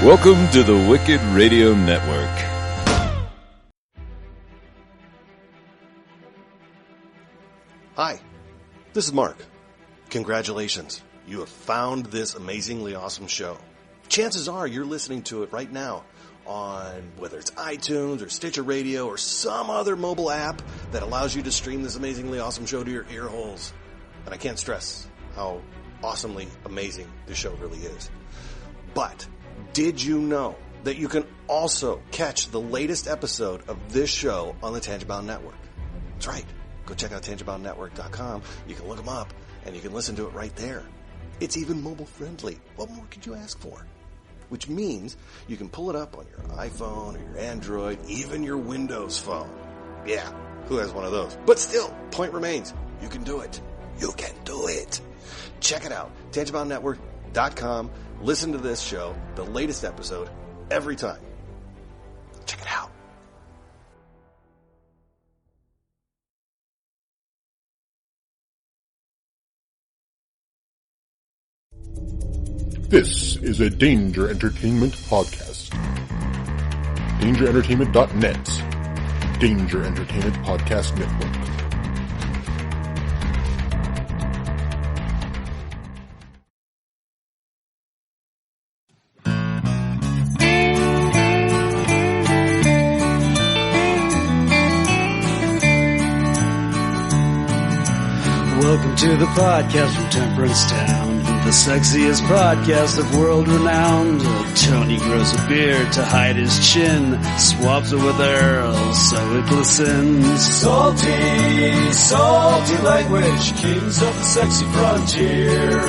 Welcome to the Wicked Radio Network. Hi, this is Mark. Congratulations. You have found this amazingly awesome show. Chances are you're listening to it right now on whether it's iTunes or Stitcher Radio or some other mobile app that allows you to stream this amazingly awesome show to your ear holes. And I can't stress how awesomely amazing this show really is. But did you know that you can also catch the latest episode of this show on the Tangibound Network? That's right. Go check out tangiboundnetwork.com. You can look them up and you can listen to it right there. It's even mobile friendly. What more could you ask for? Which means you can pull it up on your iPhone or your Android, even your Windows phone. Yeah, who has one of those? But still, point remains, you can do it. You can do it. Check it out, tangiboundnetwork.com. Listen to this show, the latest episode, every time. Check it out. This is a Danger Entertainment podcast. DangerEntertainment.net. Danger Entertainment Podcast Network. Welcome to the podcast from Temperance Town, the sexiest podcast of world renowned. Tony grows a beard to hide his chin, swaps it with Earl so it glistens. Salty, salty language, kings of the sexy frontier.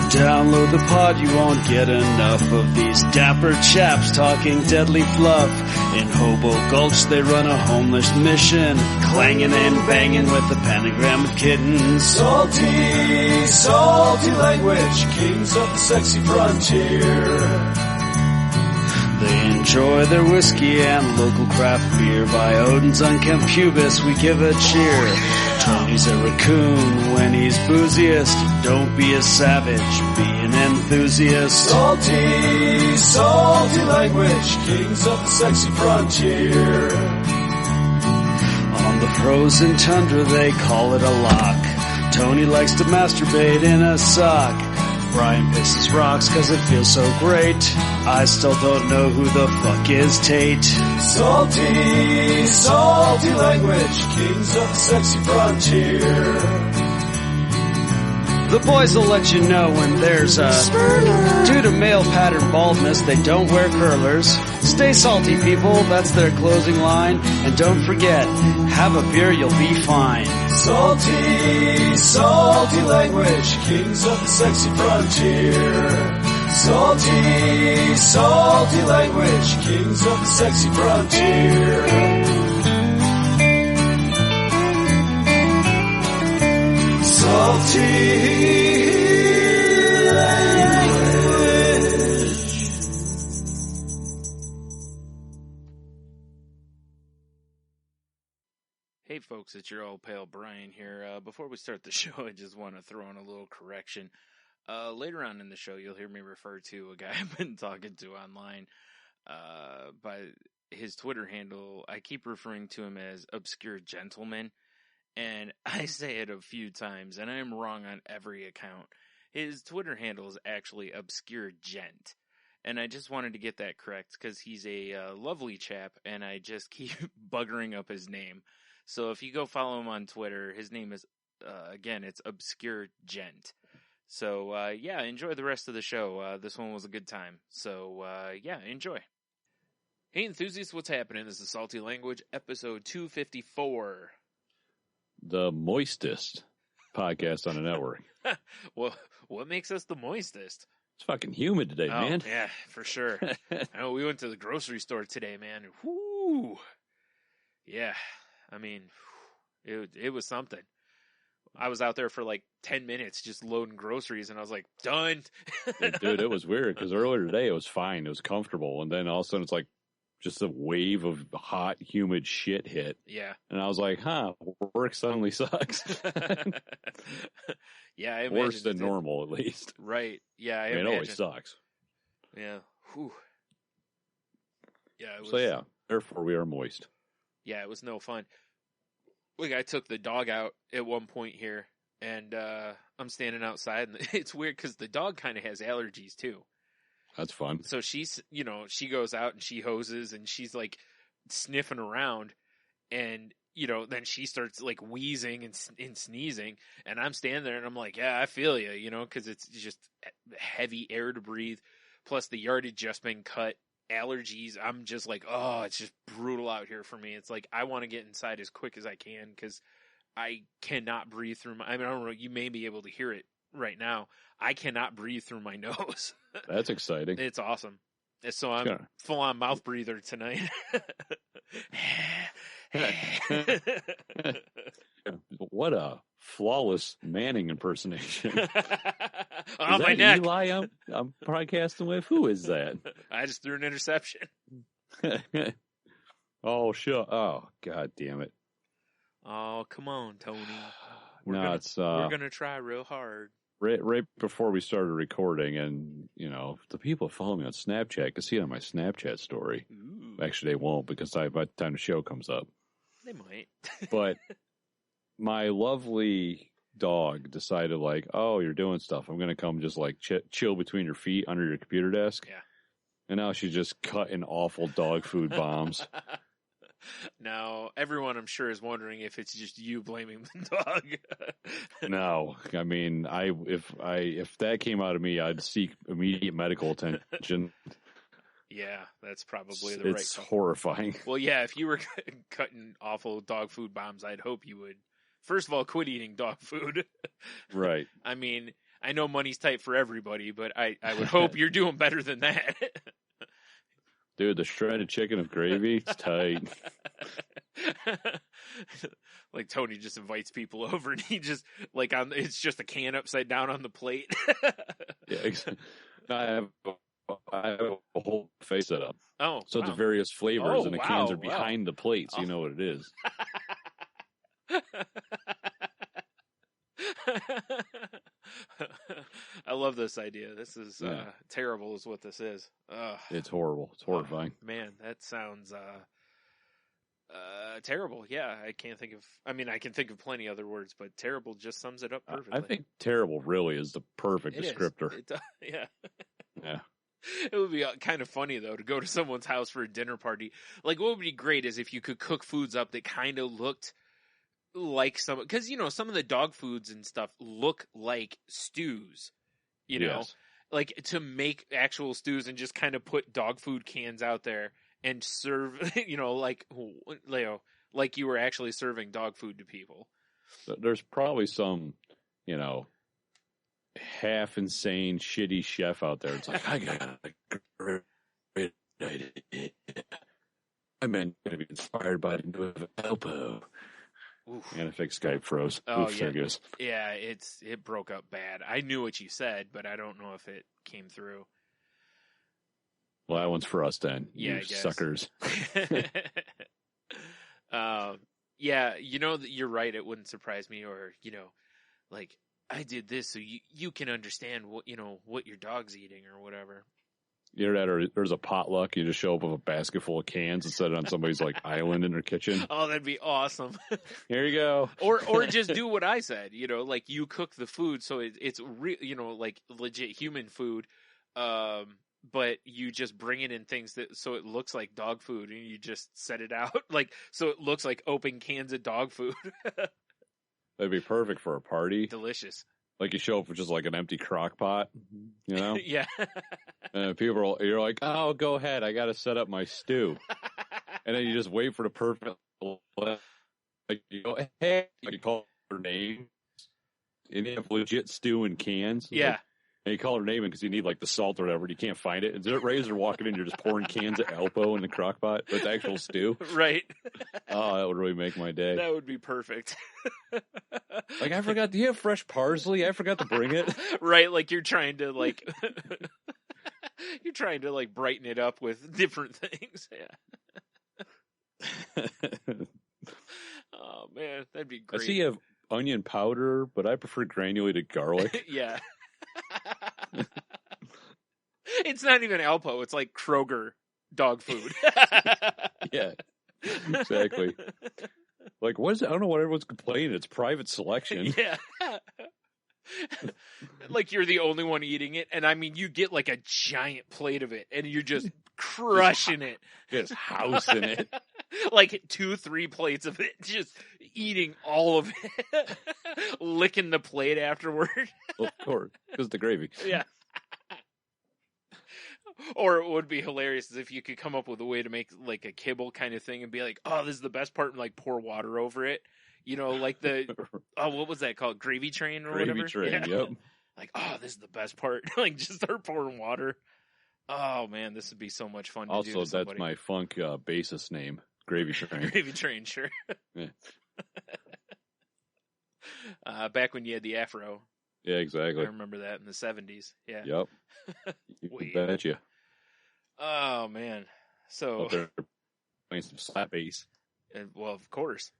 Download the pod, you won't get enough of these dapper chaps talking deadly fluff. In Hobo Gulch they run a homeless mission, clanging and banging with the pentagram of kittens. Salty, salty language, kings of the sexy frontier. They enjoy their whiskey and local craft beer. By Odin's unkempt pubis we give a cheer. Tony's a raccoon when he's booziest. Don't be a savage, be an enthusiast. Salty, salty language, kings of the sexy frontier. On the frozen tundra they call it a lock. Tony likes to masturbate in a sock. Brian pisses rocks cause it feels so great. I still don't know who the fuck is Tate. Salty, salty language, kings of the sexy frontier. The boys will let you know when there's a Spurler. Due to male pattern baldness, they don't wear curlers. Stay salty, people, that's their closing line. And don't forget, have a beer, you'll be fine. Salty, salty language, kings of the sexy frontier. Salty, salty language, kings of the sexy frontier. Salty language. Hey folks, it's your old pal Brian here. Before we start the show, I just want to throw in a little correction. Later on in the show, you'll hear me refer to a guy I've been talking to online by his Twitter handle. I keep referring to him as Obscure Gentleman. And I say it a few times, and I am wrong on every account. His Twitter handle is actually Obscure Gent. And I just wanted to get that correct, because he's a lovely chap, and I just keep buggering up his name. So if you go follow him on Twitter, his name is, again, it's Obscure Gent. So, yeah, enjoy the rest of the show. This one was a good time. So, yeah, enjoy. Hey, enthusiasts, what's happening? This is Salty Language, episode 254. The moistest podcast on the network. Well, what makes us the moistest? It's fucking humid today, man. Yeah, for sure. I know we went to the grocery store today, man. Whoo! Yeah, I mean, it was something. I was out there for like 10 minutes just loading groceries, and I was like, done. Dude, it was weird, because earlier today it was fine. It was comfortable, and then all of a sudden it's like, just a wave of hot, humid shit hit. Yeah. And I was like, work suddenly sucks. Yeah, I Worse imagine than it did. normal, at least. Right. Yeah, I I mean, it imagine. always sucks. Yeah. Whew. Yeah, it was, So, yeah, therefore we are moist. Yeah, it was no fun. Like, I took the dog out at one point here, and I'm standing outside, and it's weird because the dog kind of has allergies, too. That's fun. So she's, she goes out and she hoses, and she's, like, sniffing around, and, then she starts, like, wheezing and sneezing, and I'm standing there, and I'm like, yeah, I feel you, because it's just heavy air to breathe, plus the yard had just been cut. Allergies, I'm just like, oh, it's just brutal out here for me. It's like I want to get inside as quick as I can because I cannot breathe through I don't know, you may be able to hear it right now. I cannot breathe through my nose. That's exciting. It's awesome. So I'm full on mouth breather tonight. What a flawless Manning impersonation. On my that neck. Eli I'm broadcasting with? Who is that? I just threw an interception. Oh, sure. Oh, God damn it. Oh, come on, Tony. We're going to try real hard. Right before we started recording, and, the people that follow me on Snapchat can see it on my Snapchat story. Ooh. Actually, they won't because by the time the show comes up. They might. But my lovely dog decided, like, oh, you're doing stuff. I'm going to come just, like, chill between your feet under your computer desk. Yeah. And now she's just cutting awful dog food bombs. Now, everyone, I'm sure, is wondering if it's just you blaming the dog. No, I mean, if that came out of me, I'd seek immediate medical attention. Yeah, that's probably the right It's call. horrifying. Well, yeah, if you were cutting awful dog food bombs, I'd hope you would, first of all, quit eating dog food. Right. I mean, I know money's tight for everybody, but I would hope you're doing better than that. Dude, the shredded chicken of gravy, it's tight. Like Tony just invites people over and he just it's just a can upside down on the plate. Yeah, I have a whole face set up. Oh, so wow. the various flavors Oh, and the wow, cans are wow. behind the plate, so you know what it is. I love this idea. This is terrible is what this is. Ugh. It's horrible. It's horrifying. Oh, man, that sounds terrible. Yeah, I can think of plenty other words, but terrible just sums it up perfectly. I think terrible really is the perfect It descriptor. is. Yeah. Yeah. It would be kind of funny, though, to go to someone's house for a dinner party. Like, what would be great is if you could cook foods up that kind of looked like because, some of the dog foods and stuff look like stews, Yes. like to make actual stews and just kind of put dog food cans out there and serve, like Leo, like you were actually serving dog food to people. There's probably some, half insane, shitty chef out there. It's like, I got a great idea. I meant to be inspired by the move of Elpo. Oof. And I think Skype froze. Oh, Oof, there it goes. Yeah, it broke up bad. I knew what you said, but I don't know if it came through. Well, that one's for us then. Yeah, you I guess. Suckers. Yeah, you're right. It wouldn't surprise me, or like I did this so you can understand what your dog's eating or whatever. You're at, or there's a potluck. You just show up with a basket full of cans and set it on somebody's like island in their kitchen. Oh, that'd be awesome. Here you go. Or just do what I said. Like you cook the food so it's real. Like legit human food. But you just bring it in things so it looks like dog food, and you just set it out like so it looks like open cans of dog food. That'd be perfect for a party. Delicious. Like you show up with just like an empty crock pot, Yeah. And you're like, oh, go ahead. I got to set up my stew. And then you just wait for the perfect, like you go, hey, you call her name. And you have legit stew in cans. Yeah. Like, and you call her name because you need like the salt or whatever, and you can't find it. And Razor walking in, you're just pouring cans of Alpo in the crock pot with actual stew. Right. Oh, that would really make my day. That would be perfect. Like, I forgot, do you have fresh parsley? I forgot to bring it. Right, like you're trying to like brighten it up with different things. Yeah. Oh man, that'd be I great. see you have onion powder, but I prefer granulated garlic. Yeah. It's not even Alpo. It's like Kroger dog food. Yeah, exactly. Like, what is it? I don't know what everyone's complaining. It's private selection. Yeah. Like you're the only one eating it. And I mean, you get like a giant plate of it and you're just crushing it. Just housing it. Like 2-3 plates of it, just eating all of it, licking the plate afterward. Of course, because the gravy. Yeah. Or it would be hilarious if you could come up with a way to make like a kibble kind of thing and be like, oh, this is the best part, and like pour water over it. You know, like the, oh, what was that called? Gravy train or whatever? Gravy train, Yeah. yep. Like, oh, this is the best part. Like, just start pouring water. Oh, man, this would be so much fun to do. Also, to that's somebody. my funk bassist name, Gravy Train. Gravy train, sure. Yeah. Back when you had the afro. Yeah, exactly. I remember that in the 70s. Yeah. Yep. You Wait. bet you. Oh, man. So, Up there playing some slap bass. well, of course,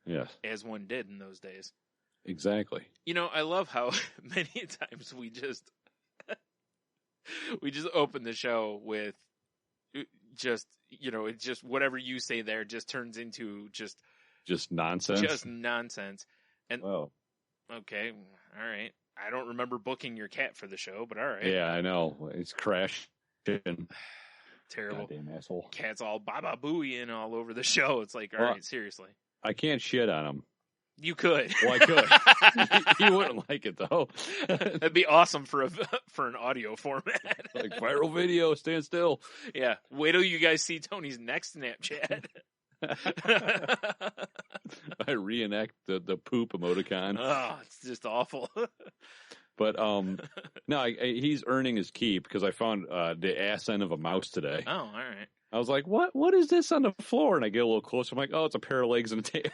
Yes, as one did in those days. exactly. You know, I love how many times we just open the show with just, you know, it's just whatever you say there just turns into just nonsense. Just nonsense. And Well, okay, all right. I don't remember booking your cat for the show, but all right. yeah, I know. It's crashing. Terrible. Goddamn asshole. Cat's all baba booeying all over the show. It's like, all Well, right, seriously. I can't shit on him. You could. Well, I could. He wouldn't like it though. That'd be awesome for an audio format. Like viral video, stand still. Yeah. Wait till you guys see Tony's next Snapchat. I reenact the poop emoticon. Oh, it's just awful. But no, he's earning his keep because I found the ass end of a mouse today. Oh, all right. I was like, "What is this on the floor?" And I get a little closer. I'm like, "Oh, it's a pair of legs and a tail."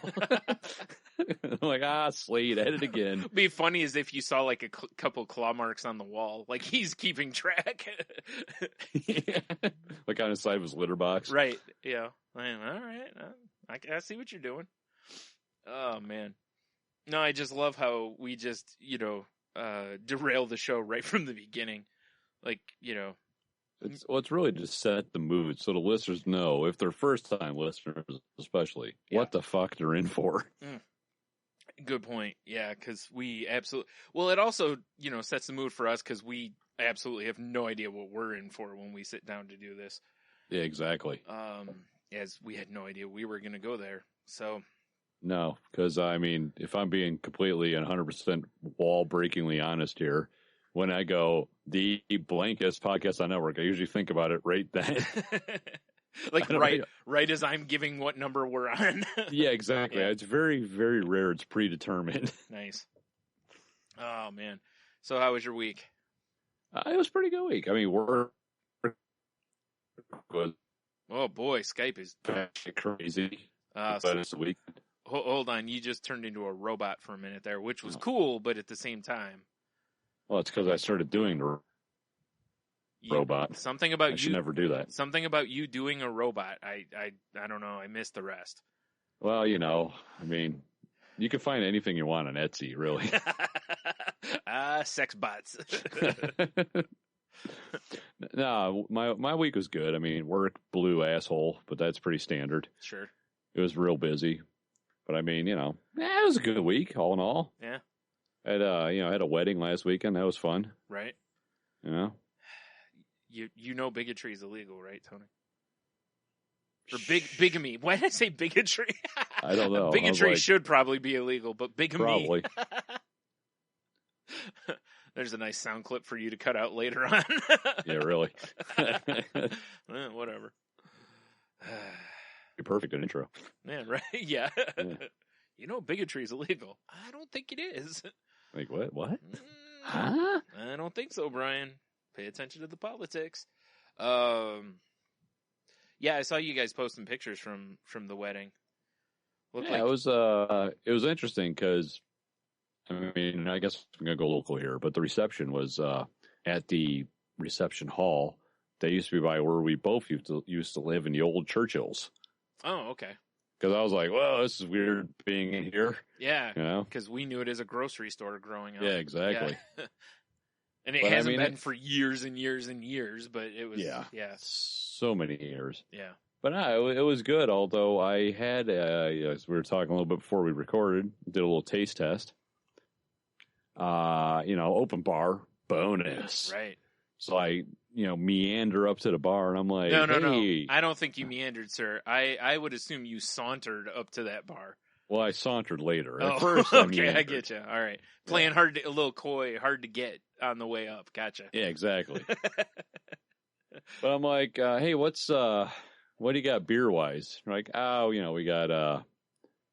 I'm like, Slade, at it again. It'd be funny as if you saw like a couple claw marks on the wall, like he's keeping track. Yeah. Like on the side of his litter box. Right. Yeah. All right. I see what you're doing. Oh man. No, I just love how we just, derail the show right from the beginning. Like, It's really to set the mood so the listeners know, if they're first time listeners especially, what the fuck they're in for. Good point. Yeah, because we absolutely... Well, it also, sets the mood for us because we absolutely have no idea what we're in for when we sit down to do this. Yeah, exactly. As we had no idea we were going to go there. So... No, because, I mean, if I'm being completely and 100% wall-breakingly honest here, when I go, the blankest podcast on network, I usually think about it right then. Like right as I'm giving what number we're on. Yeah, exactly. Yeah. It's very, very rare. It's predetermined. Nice. Oh, man. So how was your week? It was a pretty good week. I mean, work was Oh, boy. Skype is... crazy. But it's a week. Hold on. You just turned into a robot for a minute there, which was cool, but at the same time... Well, it's because I started doing the robot. Something about I you... should never do that. Something about you doing a robot. I don't know. I missed the rest. Well, I mean, you can find anything you want on Etsy, really. Sex bots. No, my week was good. I mean, work blew asshole, but that's pretty standard. Sure. It was real busy. But I mean, it was a good week, all in all. Yeah. I had a wedding last weekend. That was fun. Right. You know bigotry is illegal, right, Tony? Or bigamy. Why did I say bigotry? I don't know. Bigotry should probably be illegal, but bigamy. Probably. There's a nice sound clip for you to cut out later on. Yeah, really. Whatever. Perfect intro. Yeah, right? Yeah. Bigotry is illegal. I don't think it is. Like, what? Huh? I don't think so, Brian. Pay attention to the politics. Yeah, I saw you guys posting pictures from the wedding. It was interesting because, I mean, I guess I'm going to go local here, but the reception was at the reception hall. They used to be by where we both used to live in the old Churchills. Oh, okay. Because I was like, well, this is weird being in here. Yeah. You know? Because we knew it as a grocery store growing up. Yeah, exactly. Yeah. And it hasn't been for years and years and years, but it was, yeah. So many years. Yeah. But no, it was good, although I had, as we were talking a little bit before we recorded, did a little taste test. Open bar, bonus. Right. So I, meander up to the bar, and I'm like, No. hey. I don't think you meandered, sir. I would assume you sauntered up to that bar. Well, I sauntered later. At Oh, first, okay, I get you. All right. Playing a little coy, hard to get on the way up. Gotcha. Yeah, exactly. But I'm like, hey, what do you got beer-wise? They're like, we got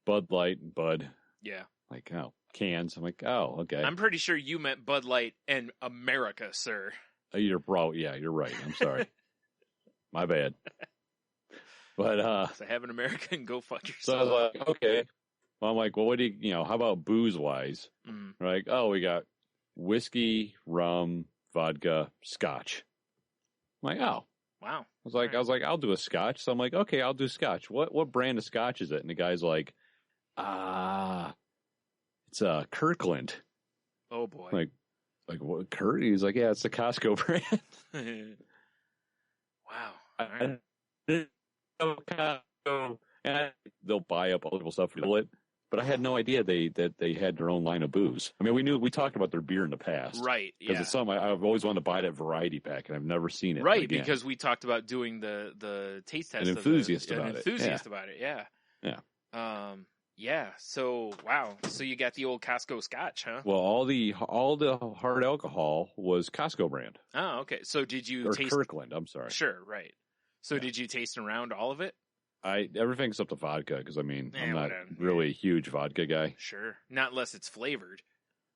Bud Light and Bud. Yeah. Like, cans. I'm like, oh, okay. I'm pretty sure you meant Bud Light and America, sir. You're right. I'm sorry. My bad. But so have an America and go fuck yourself. So I was like, okay. Well, I'm like, well, what do how about booze wise? Mm. Like, we got whiskey, rum, vodka, scotch. I'm like, oh. Wow. I was like, I'll do a scotch. So I'm like, okay, I'll do scotch. What brand of scotch is it? And the guy's like, it's Kirkland. Oh boy. Like what? Kurt? He's like, yeah, it's the Costco brand. Wow. I didn't know Costco, and they'll buy up other stuff for it. But I had no idea that they had their own line of booze. I mean, we talked about their beer in the past, right? Because it's something I've always wanted to buy that variety pack, and I've never seen it. Right, because we talked about doing the taste test. An enthusiast about it. Yeah. Yeah. Yeah. So wow. So you got the old Costco Scotch, huh? Well, all the hard alcohol was Costco brand. Oh, okay. So did you taste Kirkland? I'm sorry. Sure. Right. So did you taste around all of it? Everything except the vodka, because I'm not really a huge vodka guy. Sure. Not unless it's flavored.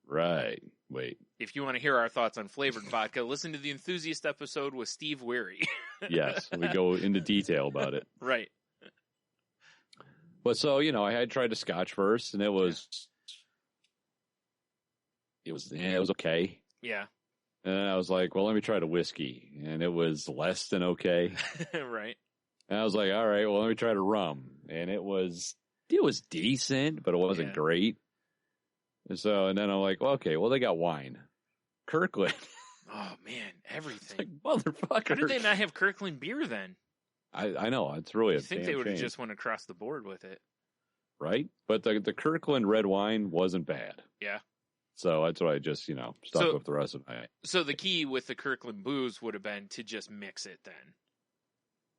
Right. Wait. If you want to hear our thoughts on flavored vodka, listen to the Enthusiast episode with Steve Weary. Yes. We go into detail about it. Right. But so, I had tried the scotch first, and it was okay. Yeah. And I was like, well, let me try the whiskey. And it was less than okay. Right. And I was like, all right, well, let me try the rum. And it was decent, but it wasn't great. And then I'm like, well, okay, well, they got wine. Kirkland. Oh, man, everything. Like, motherfucker. How did they not have Kirkland beer then? I know. It's really I think they would have just went across the board with it. Right? But the Kirkland red wine wasn't bad. Yeah. So that's why I just, stuck with the rest of it. So the key with the Kirkland booze would have been to just mix it then.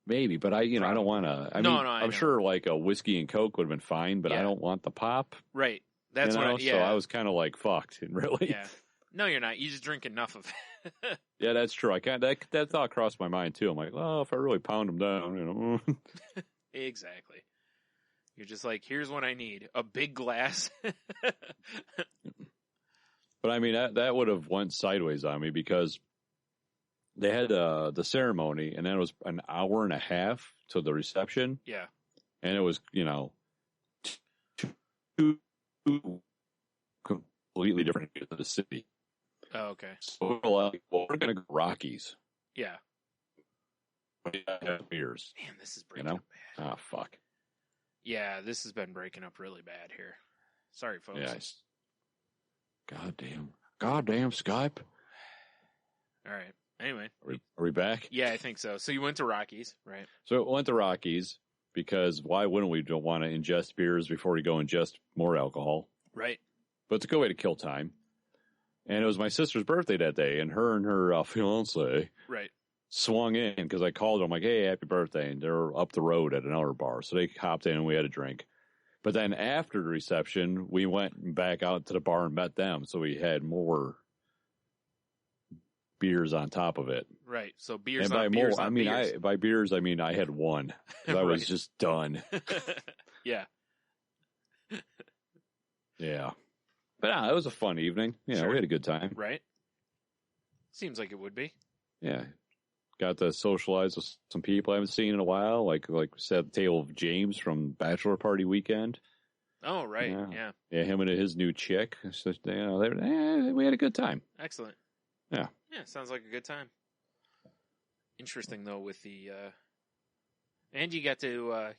Maybe, but I don't want to. I'm sure like a whiskey and Coke would have been fine, but I don't want the pop. Right. That's what. So I was kind of like fucked, really. Yeah. No, you're not. You just drink enough of it. Yeah, that's true. I can't. That thought crossed my mind too. I'm like, well, if I really pound them down, Exactly. You're just like, here's what I need: a big glass. But I mean, that would have went sideways on me because they had the ceremony, and then it was an hour and a half to the reception. Yeah. And it was, two completely different to the city. Oh, okay. So we're like, well, we're going to go Rockies. Yeah. Have beers. Man, this is breaking up bad. Oh, fuck. Yeah, this has been breaking up really bad here. Sorry, folks. Yes. Goddamn Skype. All right. Anyway. Are we back? Yeah, I think so. So you went to Rockies, right? So we went to Rockies because why wouldn't we don't want to ingest beers before we go ingest more alcohol? Right. But it's a good way to kill time. And it was my sister's birthday that day, and her fiance swung in because I called her. I'm like, hey, happy birthday. And they're up the road at another bar. So they hopped in and we had a drink. But then after the reception, we went back out to the bar and met them. So we had more beers on top of it. Right. So beers and by on beers more, on I mean, beers. by beers, I mean, I had one. I was just done. Yeah. Yeah. But it was a fun evening. We had a good time. Right. Seems like it would be. Yeah. Got to socialize with some people I haven't seen in a while. Like we said, the table of James from Bachelor Party Weekend. Oh, right. Yeah. Yeah, him and his new chick. So, we had a good time. Excellent. Yeah. Yeah, sounds like a good time. Interesting, though, with the... and you got to,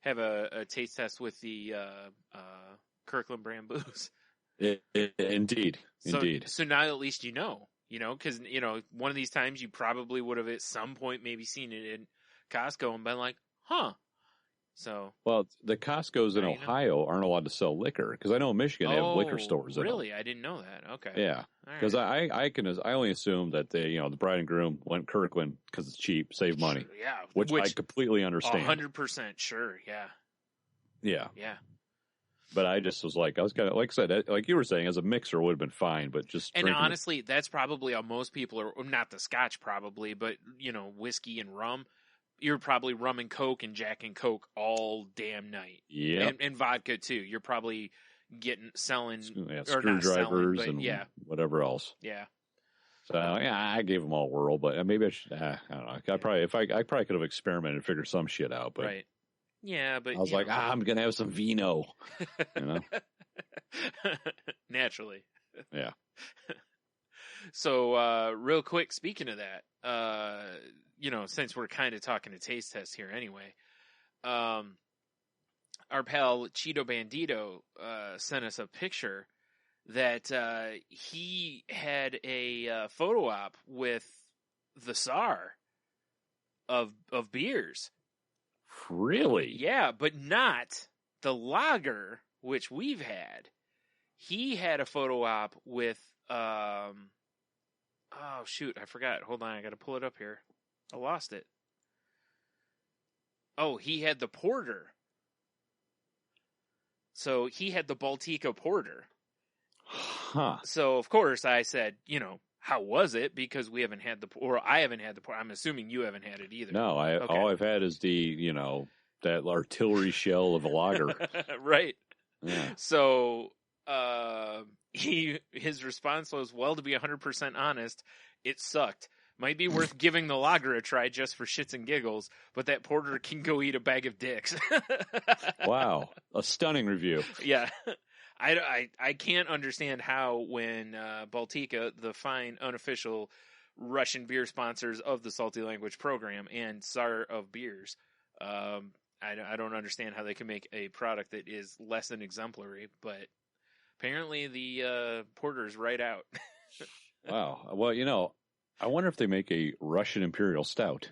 have a taste test with the Kirkland brand booze. Indeed. So now at least you know, because, one of these times you probably would have at some point maybe seen it in Costco and been like, huh. So. Well, the Costco's in Ohio aren't allowed to sell liquor, because I know in Michigan they have liquor stores in them. Really? I didn't know that. Okay. Yeah. Because I only assume that they, the bride and groom went Kirkland because it's cheap, save money. Sure, yeah. Which I completely understand. 100% sure. Yeah. Yeah. Yeah. But I just was like, I was kind of, like I said, like you were saying, as a mixer would have been fine, but just. And honestly, that's probably how most people are, not the Scotch probably, but, whiskey and rum. You're probably rum and Coke and Jack and Coke all damn night. Yeah. And vodka too. You're probably selling screwdrivers and whatever else. Yeah. So I gave them all a whirl, but maybe I should. I don't know. I probably could have experimented and figured some shit out, but. Right. Yeah, but I was like, I'm gonna have some vino, Naturally. Yeah. So, real quick, speaking of that, since we're kind of talking a taste test here anyway, our pal Cheeto Bandito sent us a picture that he had a photo op with the Tsar of beers. Really? Yeah, but not the lager, which we've had. He had a photo op with, oh shoot, I forgot. Hold on, I gotta pull it up here. I lost it. Oh, he had the porter. So he had the Baltica porter. Huh. So, of course, I said, how was it? Because we haven't had I haven't had the porter. I'm assuming you haven't had it either. No, all I've had is the, that artillery shell of a lager. Right. Yeah. So, his response was, well, to be 100% honest, it sucked. Might be worth giving the lager a try just for shits and giggles, but that porter can go eat a bag of dicks. Wow. A stunning review. Yeah. I can't understand how when Baltica, the fine unofficial Russian beer sponsors of the Salty Language program and Tsar of beers, I don't understand how they can make a product that is less than exemplary, but apparently the porter's right out. Wow. Well, I wonder if they make a Russian Imperial Stout.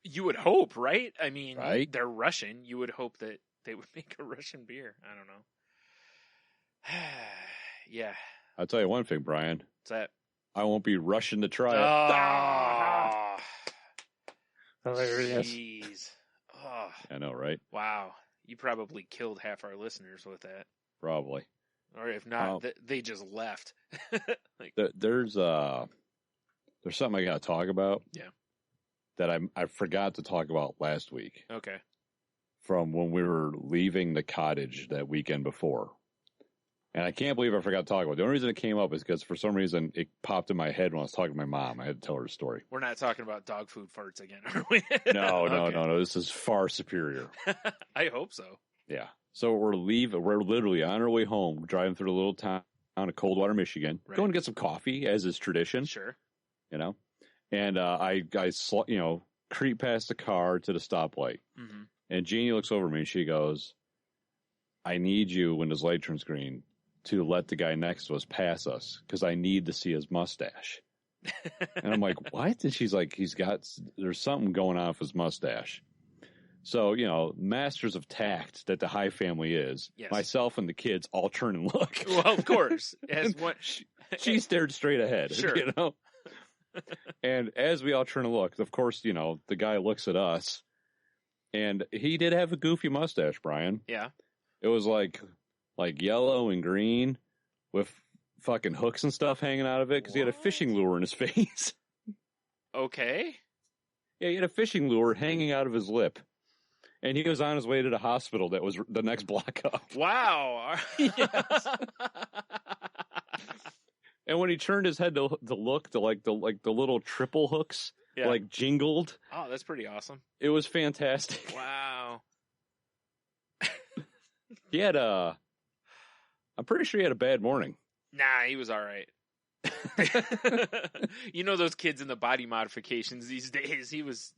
You would hope, right? I mean, right? They're Russian. You would hope that they would make a Russian beer. I don't know. Yeah. I'll tell you one thing, Brian. What's that? I won't be rushing to try it. Hilarious. Jeez. Oh. I know, right? Wow. You probably killed half our listeners with that. Probably. Or if not, they just left. There's something I got to talk about. Yeah. That I forgot to talk about last week. Okay. From when we were leaving the cottage that weekend before. And I can't believe I forgot to talk about it. The only reason it came up is because for some reason it popped in my head when I was talking to my mom. I had to tell her the story. We're not talking about dog food farts again, are we? No. This is far superior. I hope so. Yeah. So we're literally on our way home, driving through the little town of Coldwater, Michigan, going to get some coffee, as is tradition. Sure. And I creep past the car to the stoplight. Mm-hmm. And Jeannie looks over at me and she goes, I need you when this light turns green to let the guy next to us pass us because I need to see his mustache. And I'm like, what? And she's like, there's something going on with his mustache. So, masters of tact that the High family is, yes. Myself and the kids all turn and look. Well, of course. She stared straight ahead, sure. And as we all turn and look, of course, the guy looks at us and he did have a goofy mustache, Brian. Yeah. It was like yellow and green with fucking hooks and stuff hanging out of it because he had a fishing lure in his face. Okay. Yeah, he had a fishing lure hanging out of his lip. And he was on his way to the hospital that was the next block up. Wow. Yes. And when he turned his head to look, the little triple hooks jingled. Oh, that's pretty awesome. It was fantastic. Wow. He had I'm pretty sure he had a bad morning. Nah, he was all right. Those kids in the body modifications these days, he was,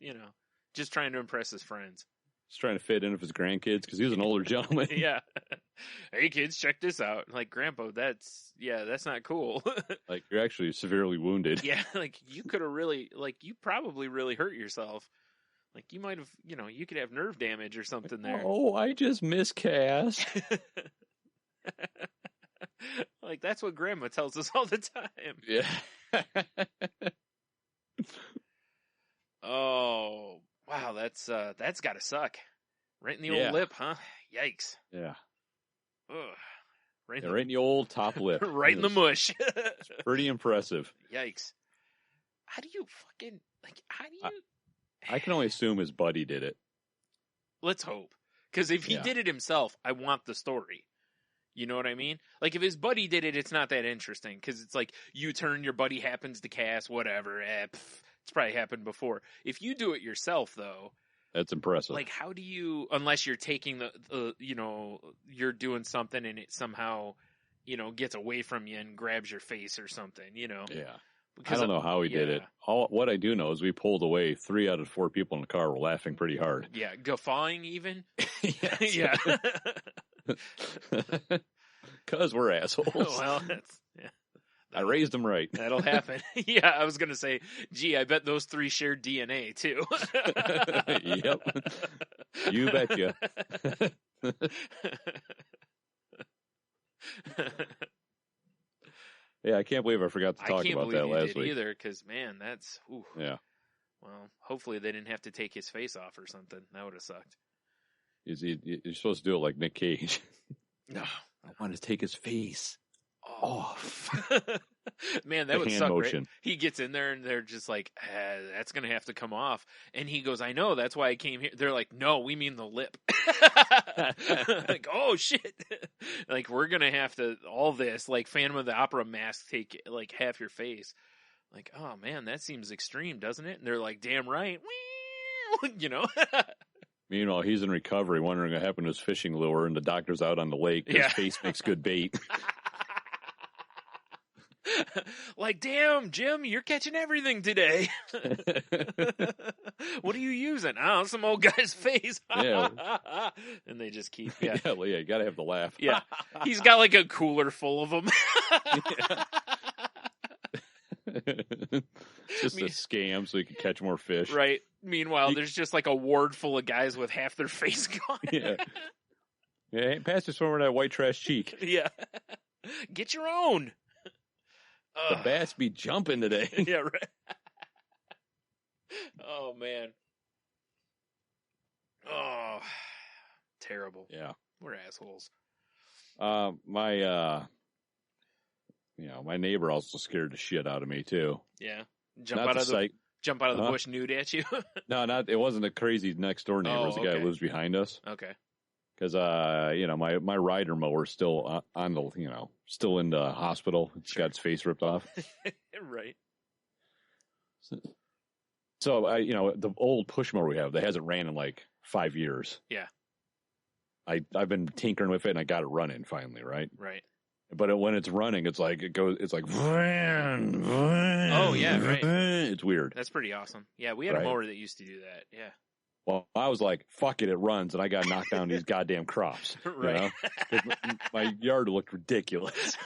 just trying to impress his friends. He's trying to fit in with his grandkids because he was an older gentleman. Yeah. Hey kids, check this out. Like, Grandpa, that's not cool. Like, you're actually severely wounded. Yeah, like you could have you probably really hurt yourself. Like, you might have, you could have nerve damage or something there. Oh, I just miscast. Like, that's what Grandma tells us all the time. Yeah. Oh, wow, that's gotta suck. Right in the old lip, huh? Yikes. Yeah. Ugh. Right in the old top lip. Right in the mush. It's pretty impressive. Yikes. How do you I can only assume his buddy did it. Let's hope. Because if he did it himself, I want the story. You know what I mean? Like, if his buddy did it, it's not that interesting. Because it's like, you turn, your buddy happens to cast, whatever. It's probably happened before. If you do it yourself, though... That's impressive. Like, how do you... Unless you're taking you're doing something and it somehow, gets away from you and grabs your face or something, Yeah. Because I don't know how he did it. What I do know is we pulled away. 3 out of 4 people in the car were laughing pretty hard. Yeah, guffawing even. Yes. Yeah. Because we're assholes. Well, I raised them right. That'll happen. Yeah, I was going to say, gee, I bet those 3 shared DNA, too. Yep. You betcha. Yeah, I can't believe I forgot to talk about that last week. Either, because, man, that's... Ooh. Yeah. Well, hopefully they didn't have to take his face off or something. That would have sucked. You're supposed to do it like Nick Cage. No. I want to take his face off. Man, that would hand suck, motion. Right? He gets in there and they're just like, that's going to have to come off. And he goes, I know, that's why I came here. They're like, no, we mean the lip. Like, oh, shit. Like, we're going to have to, all this, like Phantom of the Opera mask, take like half your face. Like, oh, man, that seems extreme, doesn't it? And they're like, damn right. Meanwhile, he's in recovery, wondering what happened to his fishing lure, and the doctor's out on the lake. His face makes good bait. Like, damn, Jim, you're catching everything today. What are you using? Oh, some old guy's face. Yeah. And they just keep, Yeah, you got to have the laugh. Yeah. He's got like a cooler full of them. Just a scam so he can catch more fish. Right. Meanwhile, there's just like a ward full of guys with half their face gone. Yeah. Yeah, pass this over that white trash cheek. Yeah. Get your own. The bass be jumping today. Yeah, right. Oh, man. Oh, terrible. Yeah. We're assholes. My neighbor also scared the shit out of me too. Yeah. Jump out of the bush nude at you? No, it wasn't a crazy next door neighbor. It was the guy who lives behind us. Okay. Because my rider mower's still on the still in the hospital. It's got its face ripped off. Right. So the old push mower we have that hasn't ran in like 5 years. Yeah. I've been tinkering with it and I got it running finally, right? Right. But when it's running, it's like oh yeah, right. It's weird. That's pretty awesome. Yeah, we had a mower that used to do that. Yeah. Well, I was like, fuck it runs, and I got knocked down these goddamn crops. Right. My yard looked ridiculous.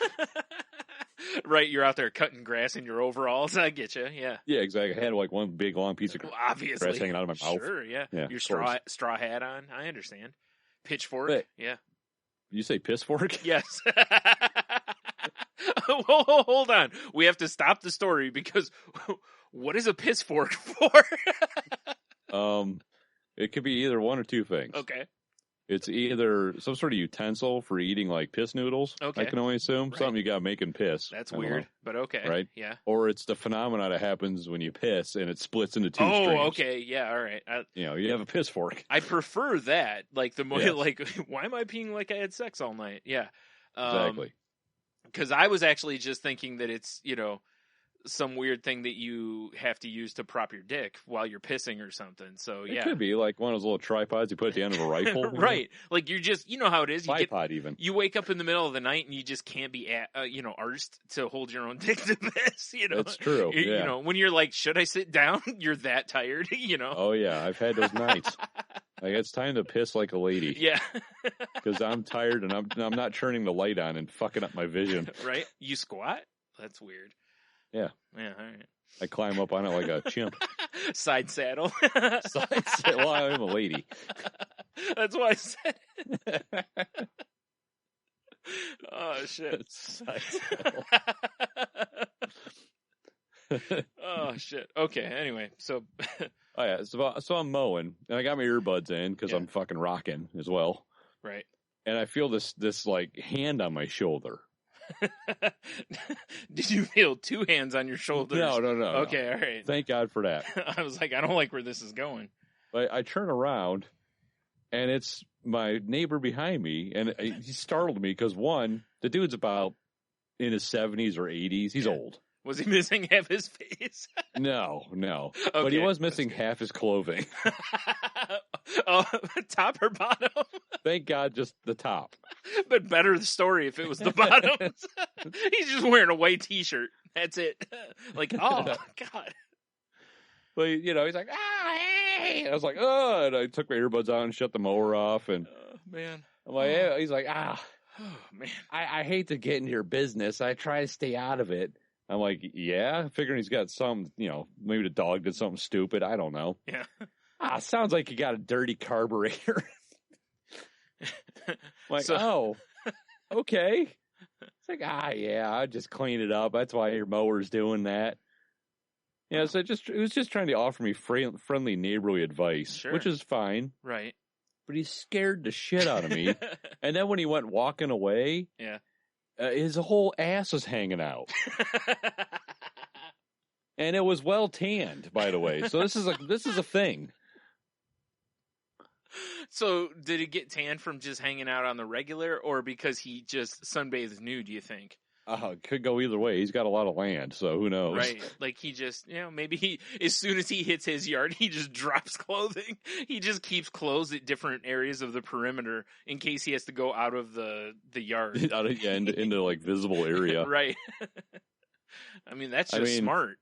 Right, you're out there cutting grass in your overalls. I get you. Yeah. Yeah, exactly. I had like one big long piece of grass hanging out of my mouth. Sure, yeah. Your straw hat on. I understand. Pitchfork. Wait, yeah. You say piss fork? Yes. Hold on. We have to stop the story because what is a piss fork for? It could be either one or two things. Okay. It's either some sort of utensil for eating like piss noodles. Okay. I can only assume something you got making piss. That's weird, but okay. Right? Yeah. Or it's the phenomena that happens when you piss and it splits into two streams. Oh, okay. Yeah. All right. You have a piss fork. I prefer that. Like the more like, why am I peeing like I had sex all night? Yeah. Exactly. Because I was actually just thinking that it's, some weird thing that you have to use to prop your dick while you're pissing or something. So it could be like one of those little tripods you put at the end of a rifle. Right. Like you're just, how it is. Tripod even. You wake up in the middle of the night and you just can't be, arsed to hold your own dick to piss, That's true. When you're like, should I sit down? You're that tired, Oh yeah. I've had those nights. Like, it's time to piss like a lady. Yeah. Because I'm tired and I'm not turning the light on and fucking up my vision. Right? You squat? That's weird. Yeah. Yeah, all right. I climb up on it like a chimp. Side saddle. Well, I'm a lady. That's why I said it. Oh, shit. Side saddle. Oh, shit. Okay, anyway, so... Oh, yeah. So I'm mowing, and I got my earbuds in because I'm fucking rocking as well. Right. And I feel this like hand on my shoulder. Did you feel two hands on your shoulders? No. Okay, all right. Thank God for that. I was like, I don't like where this is going. But I turn around, and it's my neighbor behind me, and he startled me because, one, the dude's about in his 70s or 80s. He's old. Was he missing half his face? No. Okay, But he was missing half his clothing. Oh, top or bottom? Thank God, just the top. But better the story if it was the bottoms. He's just wearing a white T-shirt. That's it. Like, oh, God. But, he's like, hey! And I was like, oh, and I took my earbuds out and shut the mower off. And man. I'm like, yeah. He's like, oh, man. I hate to get into your business. I try to stay out of it. I'm like, yeah, figuring he's got some, maybe the dog did something stupid. I don't know. Yeah. Sounds like you got a dirty carburetor. Like, oh, okay. It's like, yeah, I just clean it up. That's why your mower's doing that. Yeah, so it was just trying to offer me friendly neighborly advice, Sure. which is fine. Right. But he scared the shit out of me. And then when he went walking away, yeah, his whole ass was hanging out. And it was well tanned, by the way. So this is a thing. So did it get tan from just hanging out on the regular, or because he just sunbathes nude, do you think? It could go either way. He's got a lot of land, so who knows? Right. Like he just, maybe as soon as he hits his yard, he just drops clothing. He just keeps clothes at different areas of the perimeter in case he has to go out of the yard. into like visible area. Right. I mean, that's just smart,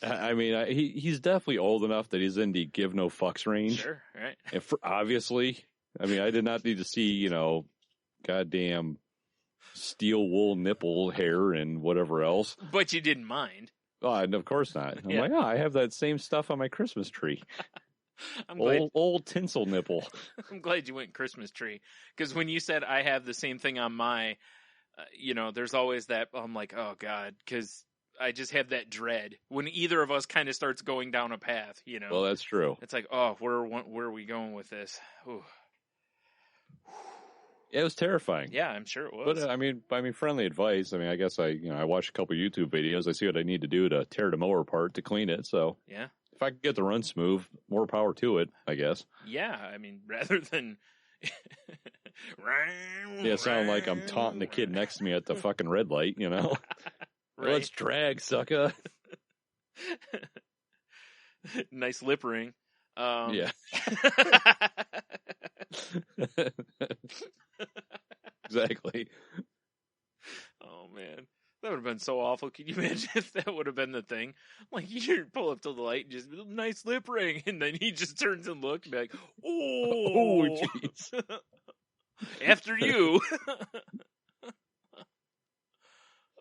I mean, he's definitely old enough that he's in the give no fucks range. Sure, right. And obviously, I mean, I did not need to see, goddamn steel wool nipple hair and whatever else. But you didn't mind. Oh, and of course not. I'm like, I have that same stuff on my Christmas tree. Old tinsel nipple. I'm glad you went Christmas tree. Because when you said I have the same thing on my, there's always that, I'm like, oh, God, because I just have that dread when either of us kind of starts going down a path, Well, that's true. It's like, oh, where are we going with this? Ooh. It was terrifying. Yeah, I'm sure it was. But I mean, friendly advice. I mean, I guess I watched a couple YouTube videos. I see what I need to do to tear the mower apart to clean it. So yeah, if I could get the run smooth, more power to it, I guess. Yeah, I mean, rather than sound like I'm taunting the kid next to me at the fucking red light. Right. Let's drag, sucker. Nice lip ring. Yeah. Exactly. Oh man, that would have been so awful. Can you imagine if that would have been the thing? Like you pull up to the light and just nice lip ring, and then he just turns and looks and be like, "Oh, jeez." After you.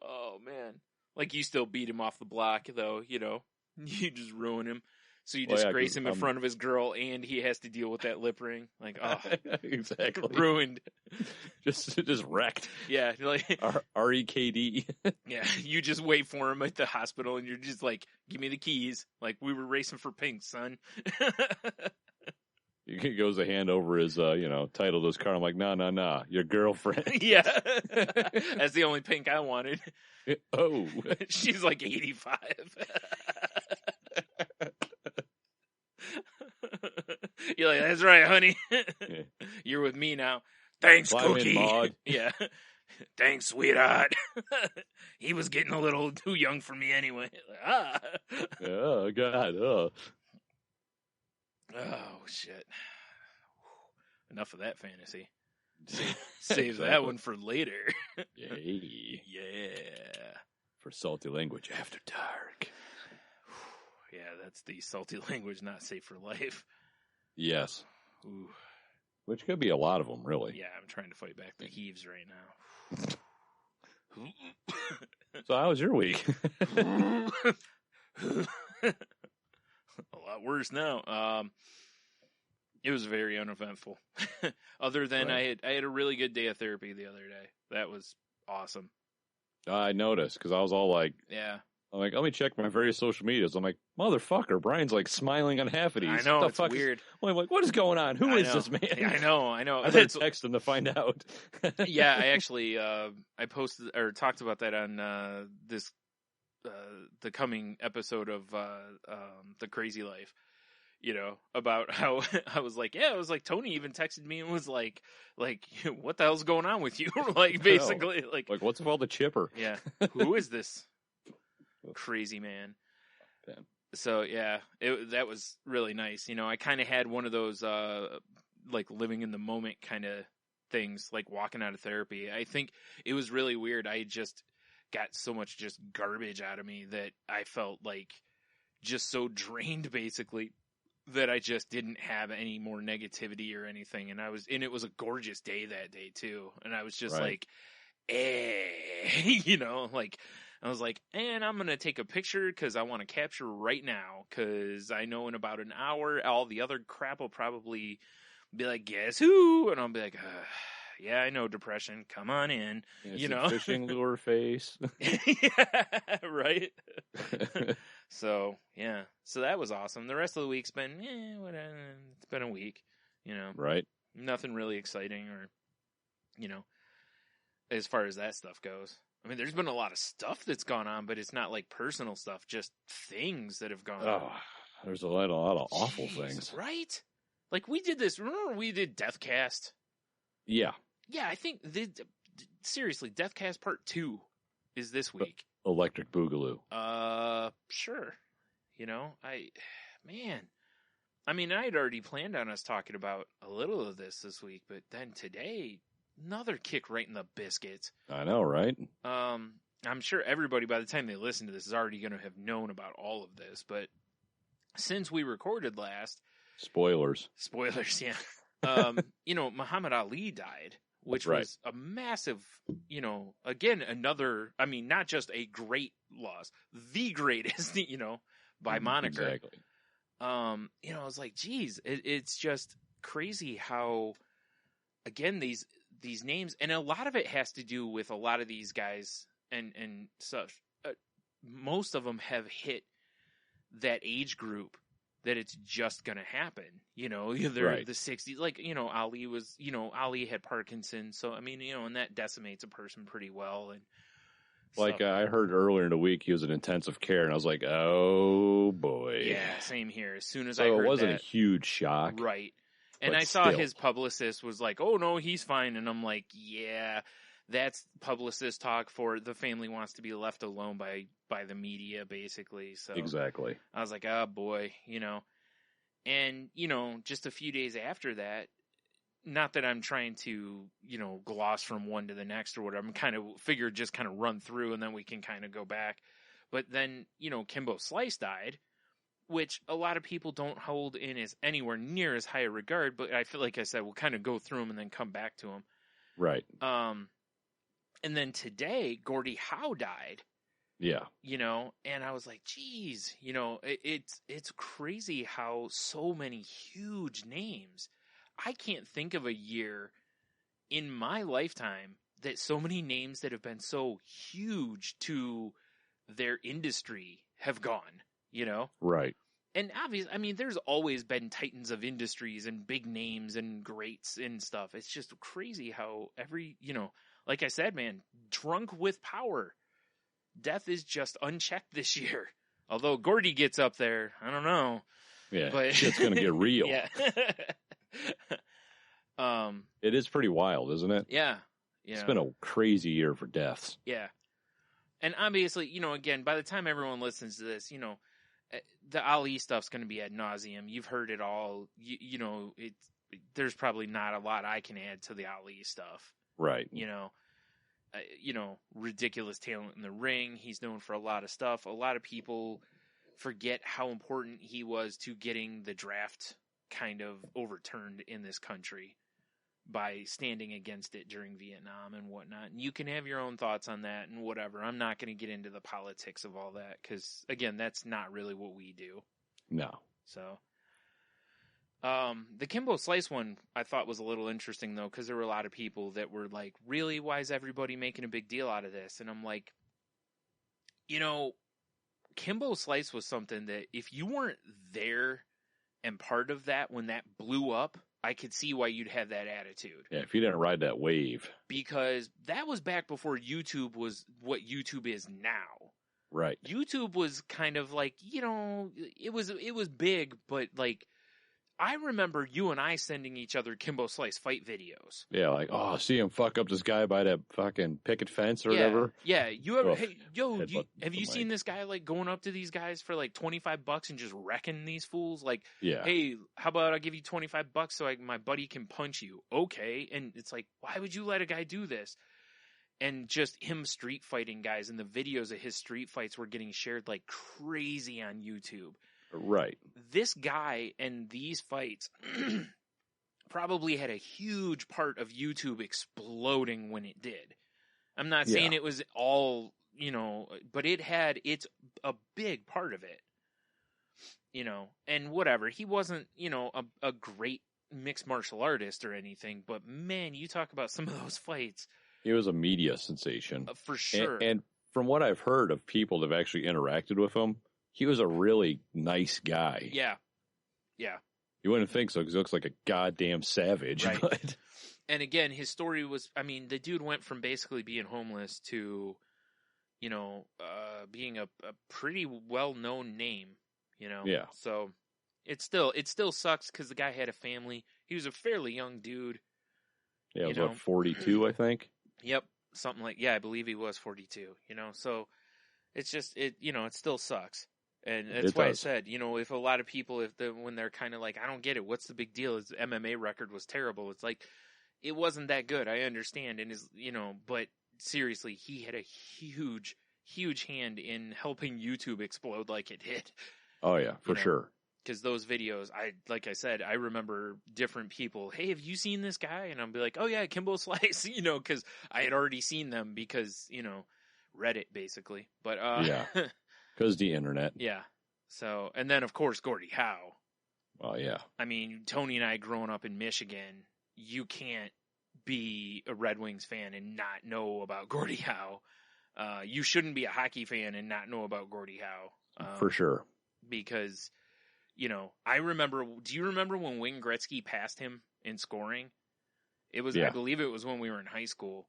Oh man, like you still beat him off the block though. You just ruin him. So you disgrace him in front of his girl, and he has to deal with that lip ring. Like, oh, exactly, ruined, just wrecked. Yeah, like REKD. Yeah, you just wait for him at the hospital, and you're just like, "Give me the keys." Like we were racing for pink, son. He goes a hand over his, title to his car. I'm like, no, your girlfriend. Yeah, that's the only pink I wanted. Oh, she's like 85. You're like, that's right, honey. Yeah. You're with me now. Thanks, Cookie. Yeah. Thanks, sweetheart. He was getting a little too young for me anyway. Oh, God. Oh, shit. Enough of that fantasy. Save that one for later. Yay. Yeah. For salty language after dark. Yeah, that's the salty language, not safe for life. Yes. Ooh. Which could be a lot of them, really. Yeah, I'm trying to fight back the heaves right now. So how was your week? A lot worse now. It was very uneventful. Other than Right. I had a really good day of therapy the other day. That was awesome. I noticed because I was all like, Yeah. I'm like, let me check my various social medias. I'm like, motherfucker, Brian's like smiling on half of these. I know, What the it's fuck weird. I'm like, what is going on? Who I is know. this man? I know. I better text him to find out. Yeah, I actually I posted or talked about that on this the coming episode of The Crazy Life. You know, about how I was like Tony even texted me and was like what the hell's going on with you? Like basically like what's with all the chipper? Yeah. Who is this crazy man? Man. So yeah, that was really nice. You know, I kind of had one of those like living in the moment kind of things, like walking out of therapy. I think it was really weird. I just got so much just garbage out of me that I felt like just so drained basically that I just didn't have any more negativity or anything. And it was a gorgeous day that day too. And I was just Right. you know, like I was like, and I'm going to take a picture because I want to capture right now because I know in about an hour, all the other crap will probably be like, guess who? And I'll be like, yeah, I know depression. Come on in, It's you a know, fishing lure face. yeah, right. So yeah, so that was awesome. The rest of the week's been, whatever. It's been a week, you know, Right. Nothing really exciting or, you know, as far as that stuff goes. I mean, there's been a lot of stuff that's gone on, but it's not like personal stuff, just things that have gone on. Oh, there's a lot of awful Jeez, things. right? Like we did this. Remember we did Deathcast? Yeah. Yeah, I think seriously, Deathcast Part 2 is this week. Electric Boogaloo. Sure. You know, I mean, I had already planned on us talking about a little of this week, but then today, another kick right in the biscuits. I know, right? I'm sure everybody, by the time they listen to this, is already going to have known about all of this, but since we recorded last... Spoilers, yeah. You know, Muhammad Ali died, which was a massive, you know, again, another, I mean, not just a great loss, the greatest, you know, by moniker. Exactly. You know, I was like, geez, it's just crazy how, again, these names, and a lot of it has to do with a lot of these guys and such. Most of them have hit that age group that it's just going to happen. You know, they're the 60s. Like, you know, Ali had Parkinson's. So, I mean, you know, and that decimates a person pretty well. And like I heard earlier in the week, he was in intensive care, and I was like, oh boy. Yeah, same here. As soon as I heard it wasn't that, a huge shock. Right. And but I saw still. his publicist was like, oh no, he's fine. And I'm like, yeah, that's publicist talk for the family wants to be left alone by the media, basically. So Exactly. I was like, oh boy, you know. And, you know, just a few days after that, not that I'm trying to, you know, gloss from one to the next or whatever. I'm kind of figured just kind of run through and then we can kind of go back. But then, you know, Kimbo Slice died, which a lot of people don't hold in as anywhere near as high a regard. But I feel like I said, we'll kind of go through them and then come back to them. Right. And then today, Gordie Howe died. Yeah. You know, and I was like, geez, you know, it's crazy how so many huge names. I can't think of a year in my lifetime that so many names that have been so huge to their industry have gone, you know? Right. And obviously, I mean, there's always been titans of industries and big names and greats and stuff. It's just crazy how you know, like I said, man, drunk with power. Death is just unchecked this year. Although Gordie gets up there, I don't know. Yeah, but shit's going to get real. Yeah. It is pretty wild, isn't it? Yeah. It's been a crazy year for deaths. Yeah. And obviously, you know, again, by the time everyone listens to this, you know, the Ali stuff's going to be ad nauseum. You've heard it all. You know, there's probably not a lot I can add to the Ali stuff. Right. You know, ridiculous talent in the ring. He's known for a lot of stuff. A lot of people forget how important he was to getting the draft kind of overturned in this country by standing against it during Vietnam and whatnot. And you can have your own thoughts on that and whatever. I'm not going to get into the politics of all that because, again, that's not really what we do. No. So, the Kimbo Slice one I thought was a little interesting, though, because there were a lot of people that were like, really, why is everybody making a big deal out of this? And I'm like, Kimbo Slice was something that if you weren't there and part of that when that blew up, I could see why you'd have that attitude. Yeah, if you didn't ride that wave. Because that was back before YouTube was what YouTube is now. Right. YouTube was kind of like, it was big, but like, I remember you and I sending each other Kimbo Slice fight videos. Yeah, like, oh, see him fuck up this guy by that fucking picket fence or whatever. Yeah, you ever, Oof. have you seen this guy like going up to these guys for like $25 and just wrecking these fools? Like, Yeah. hey, how about I give you $25 so my buddy can punch you? Okay. And it's like, why would you let a guy do this? And just him street fighting guys, and the videos of his street fights were getting shared like crazy on YouTube. Right. This guy and these fights probably had a huge part of YouTube exploding when it did. I'm not saying it was all, but it's a big part of it, and whatever. He wasn't, a great mixed martial artist or anything, but man, you talk about some of those fights. He was a media sensation. For sure. And from what I've heard of people that have actually interacted with him, he was a really nice guy. Yeah. Yeah. You wouldn't think so because he looks like a goddamn savage. Right. But... And again, his story was, the dude went from basically being homeless to, being a pretty well-known name, Yeah. So it still sucks because the guy had a family. He was a fairly young dude. Yeah, he was 42, I think. Yep. Something like, I believe he was 42, so it's just, it still sucks. And that's why I said, if a lot of people, when they're kind of like, I don't get it, what's the big deal? His MMA record was terrible. It's like, it wasn't that good. I understand. And but seriously, he had a huge, huge hand in helping YouTube explode like it did. Oh yeah, for sure. Because those videos, like I said, I remember different people, hey, have you seen this guy? And I'll be like, oh yeah, Kimbo Slice, because I had already seen them because, Reddit basically. But, yeah, because the internet. Yeah. So, and then of course, Gordie Howe. Well, yeah. Tony and I growing up in Michigan, you can't be a Red Wings fan and not know about Gordie Howe. You shouldn't be a hockey fan and not know about Gordie Howe. For sure. Because... I remember, do you remember when Wayne Gretzky passed him in scoring? It was, I believe it was when we were in high school.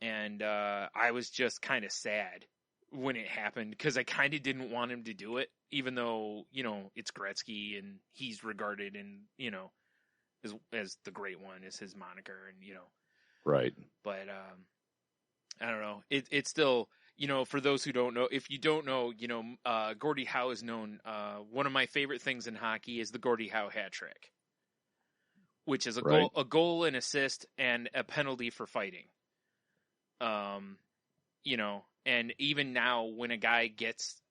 And I was just kind of sad when it happened because I kind of didn't want him to do it, even though, it's Gretzky and he's regarded and, as the great one is his moniker and, Right. But I don't know. It's still... for those who don't know, if you don't know, Gordie Howe is known. One of my favorite things in hockey is the Gordie Howe hat trick, which is a goal, an assist, and a penalty for fighting. And even now when a guy gets,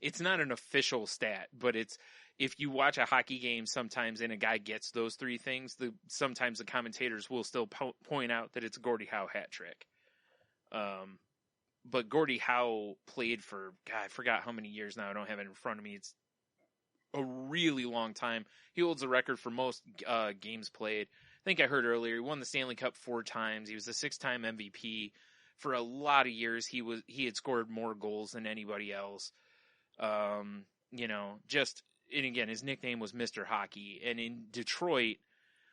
it's not an official stat, but if you watch a hockey game sometimes and a guy gets those three things, sometimes the commentators will still point out that it's a Gordie Howe hat trick. But Gordie Howe played for, God, I forgot how many years now. I don't have it in front of me. It's a really long time. He holds the record for most games played. I think I heard earlier he won the Stanley Cup 4 times. He was a 6-time MVP. For a lot of years, he had scored more goals than anybody else. And again, his nickname was Mr. Hockey. And in Detroit,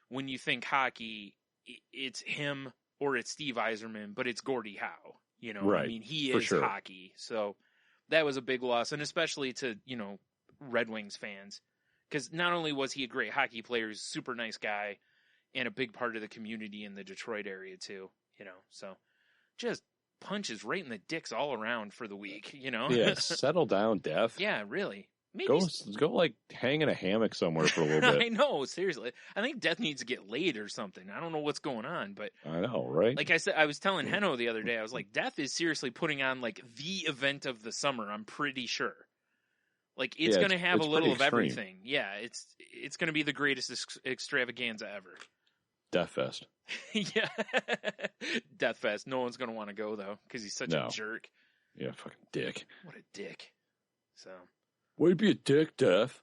when you think hockey, it's him or it's Steve Yzerman, but it's Gordie Howe. Right. He is hockey. So that was a big loss. And especially to, Red Wings fans. Because not only was he a great hockey player, he's a super nice guy and a big part of the community in the Detroit area too, So just punches right in the dicks all around for the week, Yeah, settle down, Death. Yeah, really. Maybe go like hang in a hammock somewhere for a little bit. I know, seriously. I think Death needs to get laid or something. I don't know what's going on, but I know, right? Like I said, I was telling Heno the other day, I was like, Death is seriously putting on like the event of the summer. I'm pretty sure. Like, it's going to have a little of extreme. everything. Yeah, it's going to be the greatest extravaganza ever. Death Fest. Yeah. Death Fest. No one's going to want to go, though, because he's such a jerk. Yeah, fucking dick. What a dick. So. Way to be a dick, Death.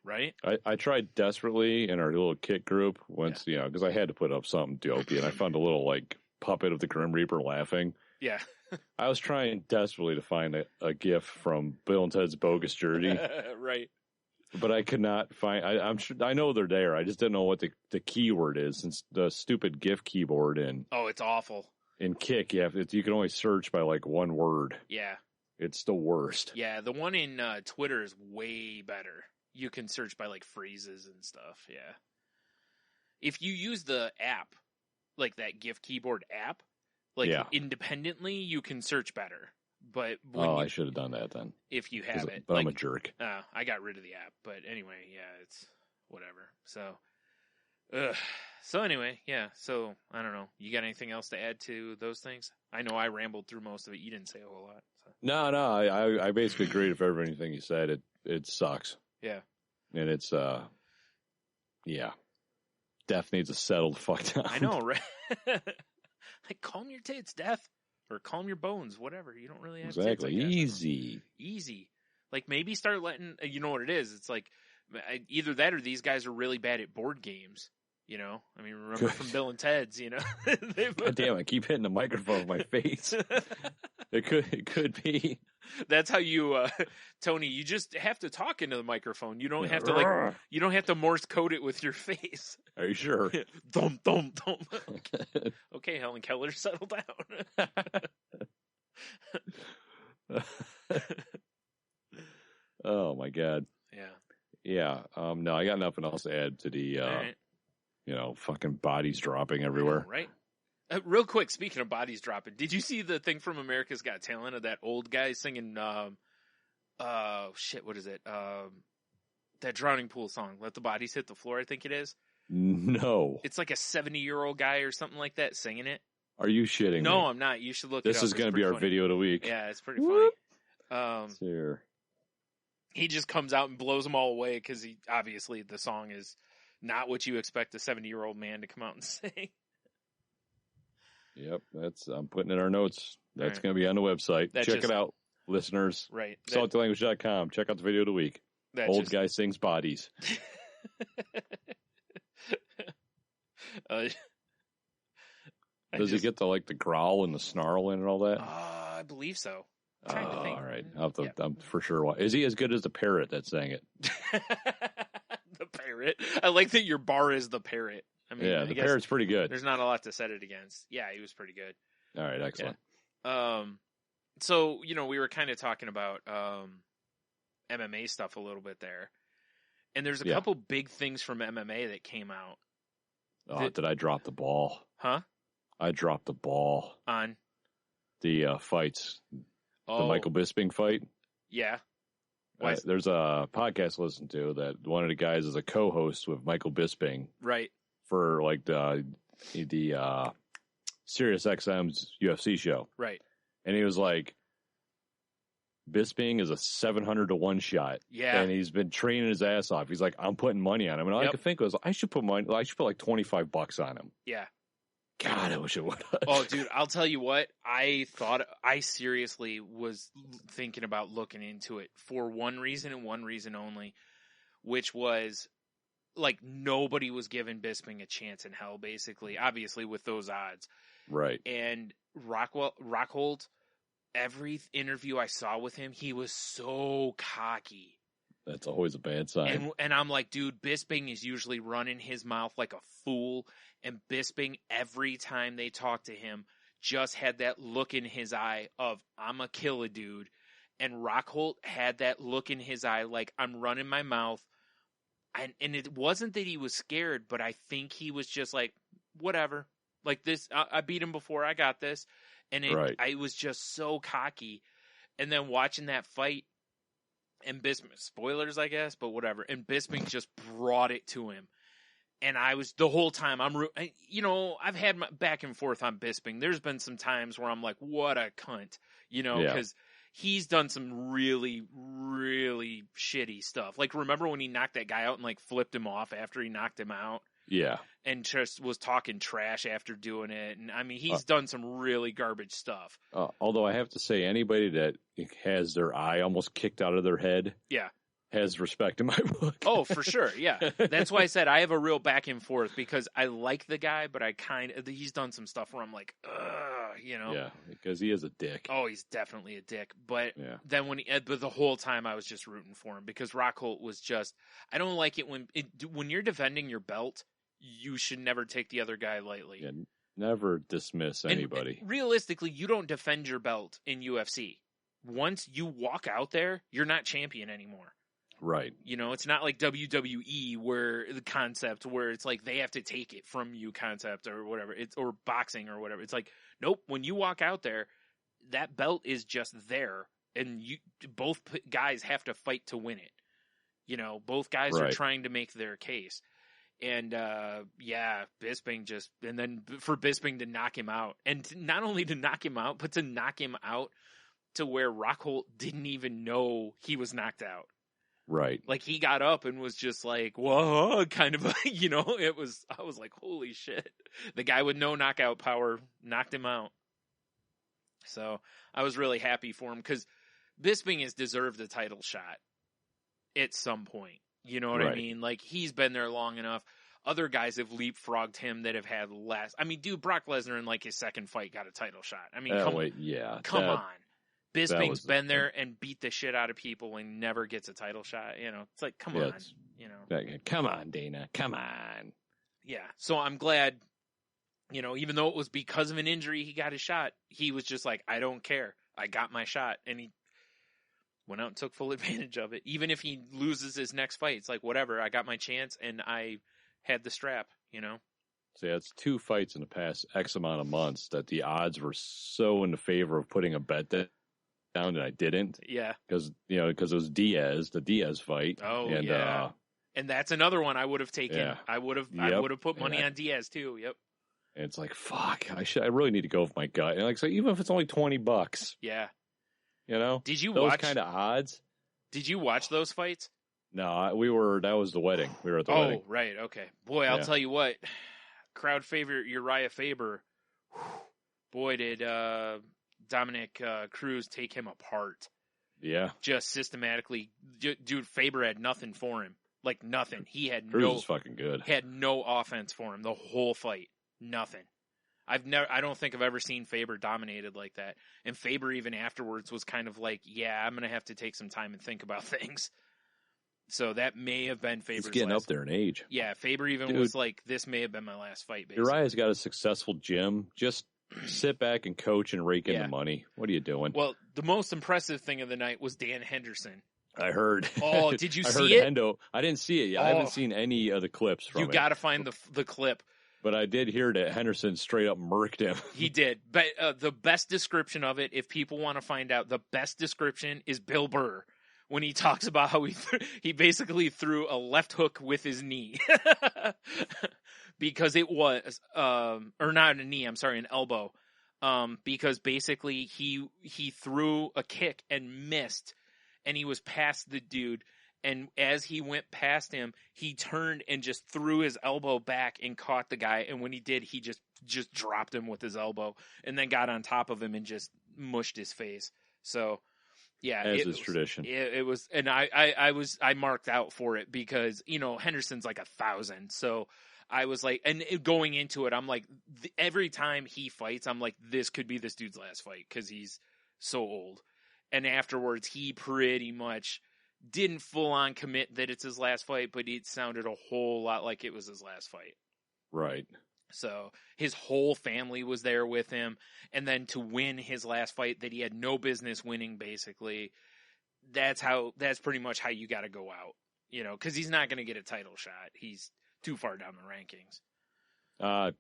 Right? I tried desperately in our little kit group once, because I had to put up something dopey, and I found a little, like, puppet of the Grim Reaper laughing. Yeah. I was trying desperately to find a GIF from Bill and Ted's Bogus Journey. Right. But I could not find. I'm sure I know they're there. I just didn't know what the keyword is, since the stupid GIF keyboard in. Oh, it's awful. In Kick, you can only search by like one word. Yeah. It's the worst. Yeah, the one in Twitter is way better. You can search by like phrases and stuff. Yeah. If you use the app, like that GIF keyboard app, like independently, you can search better. But I should have done that then. If you have it, but I'm a jerk. I got rid of the app. But anyway, yeah, it's whatever. So anyway, yeah. So I don't know. You got anything else to add to those things? I know I rambled through most of it. You didn't say a whole lot. So. No. I basically agreed with everything you said. It sucks. Yeah. And it's Death needs to settle the fuck down. I know, right? Like, calm your tits, Death. Or calm your bones, whatever. You don't really have exactly. Tits, Easy. Like, maybe start letting, you know what it is? It's like, either that or these guys are really bad at board games. You know? I mean, remember from Bill and Ted's, you know? God damn, I keep hitting the microphone with my face. It could be. That's how you, Tony, you just have to talk into the microphone. You don't have to, you don't have to Morse code it with your face. Are you sure? Thump, thump, thump. Okay, Helen Keller, settle down. Oh, my God. Yeah. No, I got nothing else to add to the, right. Fucking bodies dropping everywhere. Right. Real quick, speaking of bodies dropping, did you see the thing from America's Got Talent of that old guy singing, what is it? That Drowning Pool song, Let the Bodies Hit the Floor, I think it is. No. It's like a 70-year-old guy or something like that singing it. Are you shitting me? No, I'm not. You should look it up. This is going to be our video of the week. Yeah, it's pretty funny. Here. He just comes out and blows them all away because obviously the song is not what you expect a 70-year-old man to come out and sing. Yep, I'm putting in our notes. That's going to be on the website. Check it out, listeners. Right. Saltylanguage.com. Check out the video of the week. Old guy sings bodies. Does he get the the growl and the snarling and all that? I believe so. I'm trying to think. All right, I'm for sure. Is he as good as the parrot that sang it? The parrot. I like that your bar is the parrot. I mean, yeah, the parrot's pretty good. There's not a lot to set it against. Yeah, he was pretty good. All right, excellent. Yeah. So, we were kind of talking about MMA stuff a little bit there. And there's a couple big things from MMA that came out. Did I drop the ball? Huh? I dropped the ball. On? The fights. The Michael Bisping fight. Yeah. There's a podcast to listen to that one of the guys is a co-host with Michael Bisping. Right. For the Sirius XM's UFC show. Right. And he was like, Bisping is a 700-1 shot. Yeah. And he's been training his ass off. He's like, I'm putting money on him. And all I could think was, I should put like $25 on him. Yeah. God, I wish it would. Oh, dude, I'll tell you what. I seriously was thinking about looking into it for one reason and one reason only, which was nobody was giving Bisping a chance in hell, basically, obviously with those odds. Right. And Rockhold, every interview I saw with him, he was so cocky. That's always a bad sign. And I'm like, dude, Bisping is usually running his mouth like a fool. And Bisping, every time they talked to him, just had that look in his eye of, I'm a kill a dude. And Rockhold had that look in his eye like, I'm running my mouth. And it wasn't that he was scared, but I think he was just like, whatever. Like this, I beat him before, I got this. And I was just so cocky. And then watching that fight, and Bisping, spoilers, I guess, but whatever. And Bisping just brought it to him. And I was, the whole time, I've had my back and forth on Bisping. There's been some times where I'm like, what a cunt, because he's done some really, really shitty stuff. Like, remember when he knocked that guy out and, like, flipped him off after he knocked him out? Yeah. And just was talking trash after doing it. And, I mean, he's done some really garbage stuff. Although I have to say, anybody that has their eye almost kicked out of their head has respect in my book. Oh, for sure, yeah. That's why I said I have a real back and forth, because I like the guy, but he's done some stuff where I'm like, ugh, you know? Yeah, because he is a dick. Oh, he's definitely a dick. But then but the whole time I was just rooting for him, because Rockhold was just, I don't like it when you're defending your belt, you should never take the other guy lightly. Yeah, never dismiss anybody. And realistically, you don't defend your belt in UFC. Once you walk out there, you're not champion anymore. Right. You know, it's not like WWE where the concept where it's like they have to take it from you concept or whatever. Or boxing or whatever. It's like, nope, when you walk out there, that belt is just there, and both guys have to fight to win it. You know, both guys are trying to make their case. And Bisping and then for Bisping to knock him out, and not only to knock him out, but to knock him out to where Rockhold didn't even know he was knocked out. Right. Like, he got up and was just like, whoa, kind of, you know, I was like, holy shit. The guy with no knockout power knocked him out. So I was really happy for him, because Bisping has deserved a title shot at some point. You know what I mean? Like, he's been there long enough. Other guys have leapfrogged him that have had less. I mean, dude, Brock Lesnar in, like, his second fight got a title shot. I mean, come on. Bisping's been there and beat the shit out of people and never gets a title shot. You know, it's like, come on, you know. Come on, Dana. Come on. Yeah. So I'm glad, you know, even though it was because of an injury he got his shot, he was just like, I don't care. I got my shot. And he went out and took full advantage of it. Even if he loses his next fight, it's like, whatever. I got my chance and I had the strap, you know. So yeah, it's 2 fights in the past X amount of months that the odds were so in the favor of putting a bet down, and I didn't. Yeah. Because it was the Diaz fight. Oh, and, and that's another one I would have taken. Yeah. I would have put money on Diaz too. Yep. And it's like, fuck, I really need to go with my gut. And like, so even if it's only $20. Yeah. You know? Did you those watch kind of odds? Did you watch those fights? No, that was the wedding. We were at the wedding. Oh, right. Okay. Boy, I'll tell you what. Crowd favorite Uriah Faber. Boy, did Dominic Cruz take him apart. Yeah. Just systematically. Dude, Faber had nothing for him. Like, nothing. He had Cruz was fucking good. Had no offense for him the whole fight. Nothing. I don't think I've ever seen Faber dominated like that. And Faber even afterwards was kind of like, yeah, I'm going to have to take some time and think about things. So that may have been Faber's. He's getting up there in age. Yeah, Faber even was like, this may have been my last fight, basically. Uriah's got a successful gym. Just sit back and coach and rake in the money. What are you doing? Well, the most impressive thing of the night was Dan Henderson. I heard. Oh, did you see it? Hendo. I didn't see it yet. I haven't seen any of the clips from it. You got to find the clip. But I did hear that Henderson straight up murked him. He did. But the best description of it, if people want to find out, the best description is Bill Burr. When he talks about how he basically threw a left hook with his knee. Because it was, or not a knee, I'm sorry, an elbow. Because basically he threw a kick and missed, and he was past the dude. And as he went past him, he turned and just threw his elbow back and caught the guy. And when he did, he just dropped him with his elbow and then got on top of him and just mushed his face. So, yeah. As is tradition. It was, and I marked out for it because, you know, Henderson's like 1,000. So I was like, and going into it, I'm like, every time he fights, I'm like, this could be this dude's last fight because he's so old. And afterwards, he pretty much didn't full on commit that it's his last fight, but it sounded a whole lot like it was his last fight. Right. So his whole family was there with him. And then to win his last fight that he had no business winning, basically, that's pretty much how you got to go out, you know, because he's not going to get a title shot. He's too far down the rankings.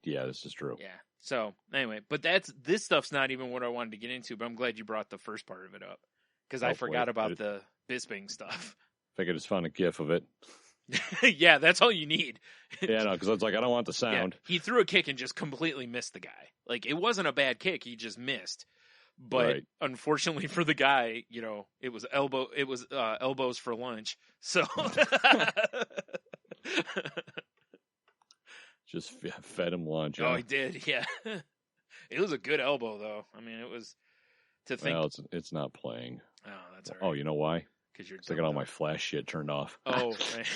Yeah, this is true. Yeah. So anyway, but this stuff's not even what I wanted to get into, but I'm glad you brought the first part of it up because I forgot about the Bisping stuff. I just found a gif of it. Yeah, that's all you need. Yeah, no, because I was like, I don't want the sound. Yeah, he threw a kick and just completely missed the guy. Like, it wasn't a bad kick, he just missed. But unfortunately for the guy, it was elbows for lunch. So just fed him lunch. Oh, he did. Yeah. It was a good elbow though. I mean, it was to think. Well, it's not playing. Oh, that's all right. Oh, you know why? Because you're. I got all my flash shit turned off. Oh. Right.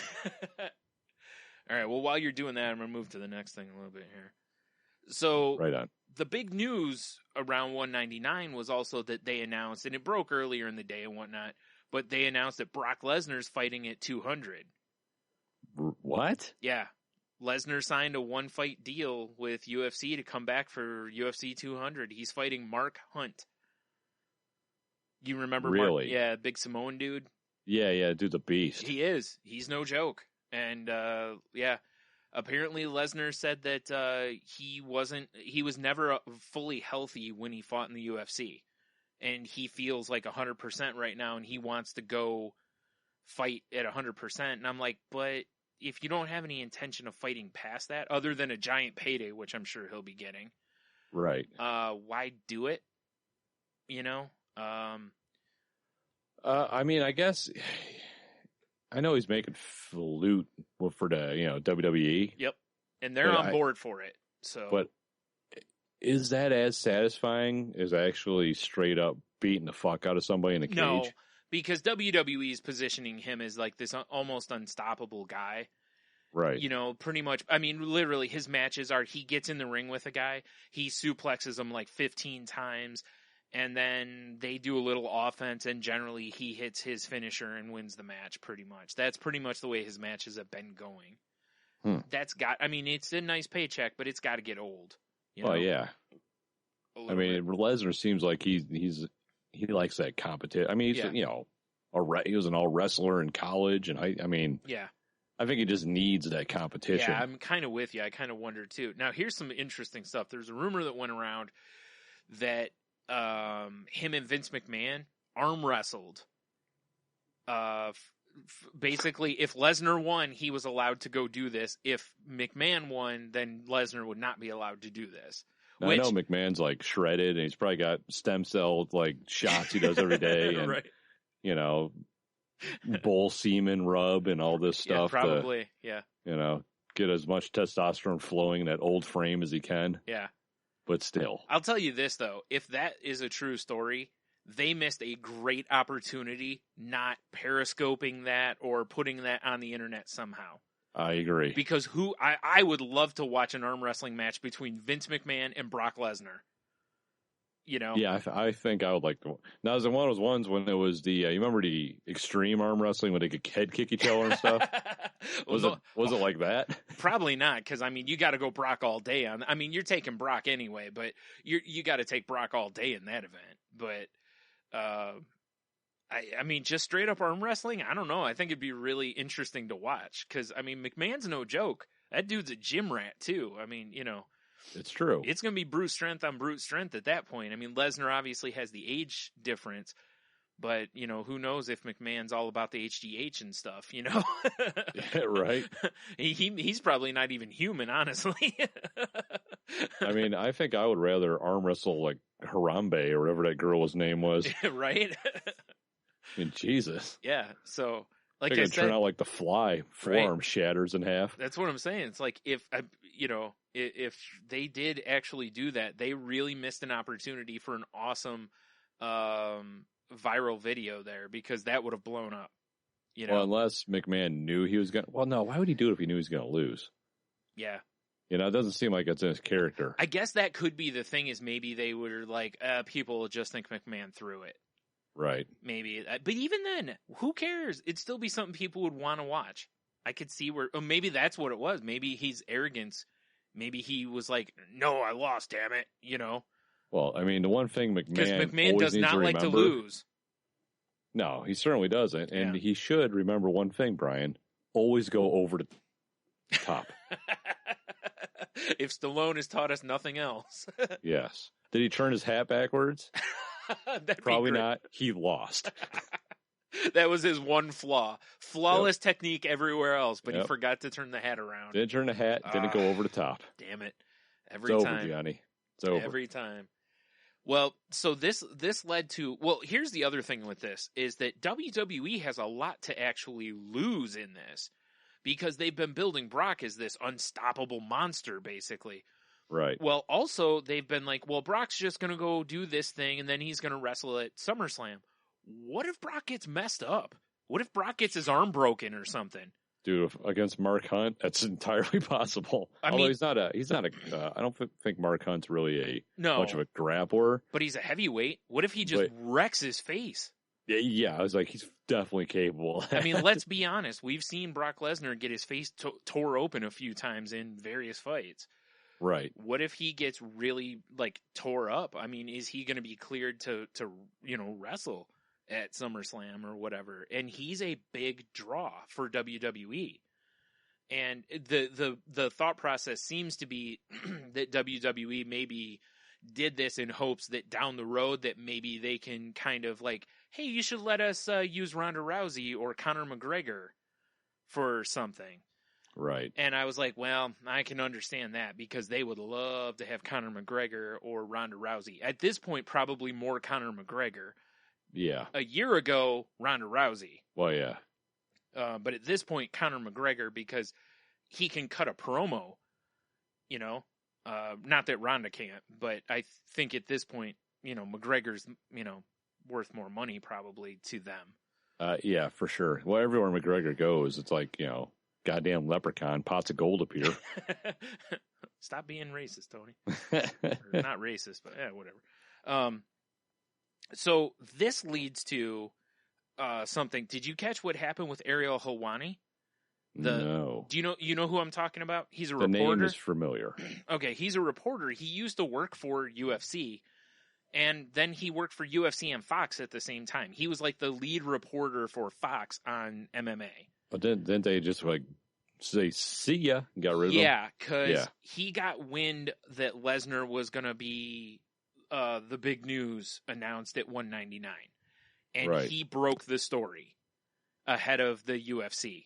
All right. Well, while you're doing that, I'm gonna move to the next thing a little bit here. So right on. The big news around 199 was also that they announced, and it broke earlier in the day and whatnot, but they announced that Brock Lesnar's fighting at 200. What? Yeah. Lesnar signed a one-fight deal with UFC to come back for UFC 200. He's fighting Mark Hunt. You remember really? Mark? Yeah, big Samoan dude. Yeah, dude's a beast. He is. He's no joke. And, apparently Lesnar said that he was never fully healthy when he fought in the UFC. And he feels like 100% right now, and he wants to go fight at 100%. And I'm like, but if you don't have any intention of fighting past that, other than a giant payday, which I'm sure he'll be getting, right? Why do it? I mean, I guess I know he's making loot for the WWE. Yep, and they're on board for it. So, but is that as satisfying as actually straight up beating the fuck out of somebody in the cage? No. Because WWE is positioning him as like this almost unstoppable guy. Right. Pretty much, I mean, literally his matches are he gets in the ring with a guy, he suplexes him like 15 times, and then they do a little offense, and generally he hits his finisher and wins the match pretty much. That's pretty much the way his matches have been going. It's a nice paycheck, but it's got to get old. Oh, yeah. I mean, Lesnar seems like he likes that competition. I mean, he's, he was an all wrestler in college, and I mean, I think he just needs that competition. Yeah, I'm kind of with you. I kind of wonder too. Now, here's some interesting stuff. There's a rumor that went around that him and Vince McMahon arm wrestled. Basically, if Lesnar won, he was allowed to go do this. If McMahon won, then Lesnar would not be allowed to do this. Now, I know McMahon's like shredded, and he's probably got stem cell like shots he does every day, and right. Bull semen rub and all this stuff. Yeah, probably, yeah. Get as much testosterone flowing in that old frame as he can. Yeah, but still, I'll tell you this though: if that is a true story, they missed a great opportunity not periscoping that or putting that on the internet somehow. I agree. Because I would love to watch an arm wrestling match between Vince McMahon and Brock Lesnar. Yeah, I think I would like to. Now, was it one of those ones when it was the, you remember the extreme arm wrestling when they could head kick each other and stuff? Was it like that? Probably not, because, I mean, you got to go Brock all day on. I mean, you're taking Brock anyway, but you got to take Brock all day in that event. But, I mean, just straight up arm wrestling, I don't know. I think it'd be really interesting to watch, because, I mean, McMahon's no joke. That dude's a gym rat, too. I mean, It's true. It's going to be brute strength on brute strength at that point. I mean, Lesnar obviously has the age difference, but, who knows if McMahon's all about the HGH and stuff, Yeah, right. He's probably not even human, honestly. I mean, I think I would rather arm wrestle like Harambe or whatever that girl's name was. Right? I mean, Jesus. Yeah, so... Like I said, turn out like the Fly, forearm right. shatters in half. That's what I'm saying. It's like if they did actually do that, they really missed an opportunity for an awesome viral video there, because that would have blown up. Well, unless McMahon knew he was going to... Well, no, why would he do it if he knew he was going to lose? Yeah. It doesn't seem like it's in his character. I guess that could be the thing, is maybe they were like, people will just think McMahon threw it. Right. Maybe. But even then, who cares? It'd still be something people would want to watch. I could see where... Oh, maybe that's what it was. Maybe his arrogance. Maybe he was like, no, I lost, damn it. Well, I mean, the one thing McMahon does not like to lose. No, he certainly doesn't. And he should remember one thing, Brian. Always go over the top. If Stallone has taught us nothing else. Yes. Did he turn his hat backwards? Probably not. He lost. That was his one flaw. Flawless technique everywhere else, but he forgot to turn the hat around. Didn't turn the hat, didn't go over the top. Damn it. It's over, Johnny. It's over. Every time. Well, so this led to, well, here's the other thing with this, is that WWE has a lot to actually lose in this, because they've been building Brock as this unstoppable monster, basically. Right. Well, also, they've been like, well, Brock's just going to go do this thing, and then he's going to wrestle at SummerSlam. What if Brock gets messed up? What if Brock gets his arm broken or something? Dude, against Mark Hunt, that's entirely possible. Although he's not a. I don't think Mark Hunt's really much of a grappler. But he's a heavyweight. What if he just wrecks his face? Yeah, I was like, he's definitely capable. I mean, let's be honest. We've seen Brock Lesnar get his face tore open a few times in various fights. Right. What if he gets really tore up? I mean, is he going to be cleared to wrestle at SummerSlam or whatever? And he's a big draw for WWE. And the thought process seems to be that WWE maybe did this in hopes that down the road that maybe they can kind of hey, you should let us use Ronda Rousey or Conor McGregor for something. Right. And I was like, well, I can understand that, because they would love to have Conor McGregor or Ronda Rousey. At this point, probably more Conor McGregor. Yeah. A year ago, Ronda Rousey. Well, yeah. But at this point, Conor McGregor, because he can cut a promo, not that Ronda can't, but I think at this point, McGregor's, worth more money probably to them. Yeah, for sure. Well, everywhere McGregor goes, it's like, goddamn leprechaun, pots of gold appear. Stop being racist, Tony. Or not racist, but whatever. So this leads to something. Did you catch what happened with Ariel Helwani? No. Do you know who I'm talking about? He's a reporter. The name is familiar. Okay, he's a reporter. He used to work for UFC, and then he worked for UFC and Fox at the same time. He was like the lead reporter for Fox on MMA. But didn't they just say, see ya, and got rid of him? Yeah, because he got wind that Lesnar was going to be the big news announced at 199. And he broke the story ahead of the UFC.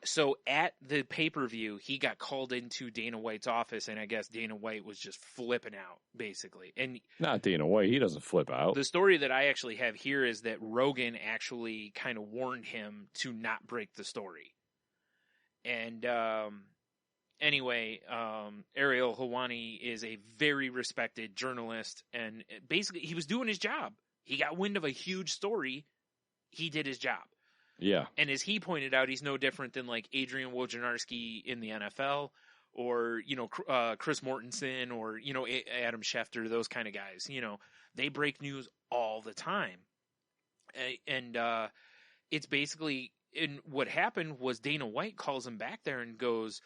So at the pay-per-view, he got called into Dana White's office, and I guess Dana White was just flipping out, basically. And not Dana White. He doesn't flip out. The story that I actually have here is that Rogan actually kind of warned him to not break the story. And anyway, Ariel Helwani is a very respected journalist, and basically he was doing his job. He got wind of a huge story. He did his job. Yeah. And as he pointed out, he's no different than Adrian Wojnarowski in the NFL, or, Chris Mortensen, or, Adam Schefter, those kind of guys. They break news all the time. And it's basically, and what happened was Dana White calls him back there and goes,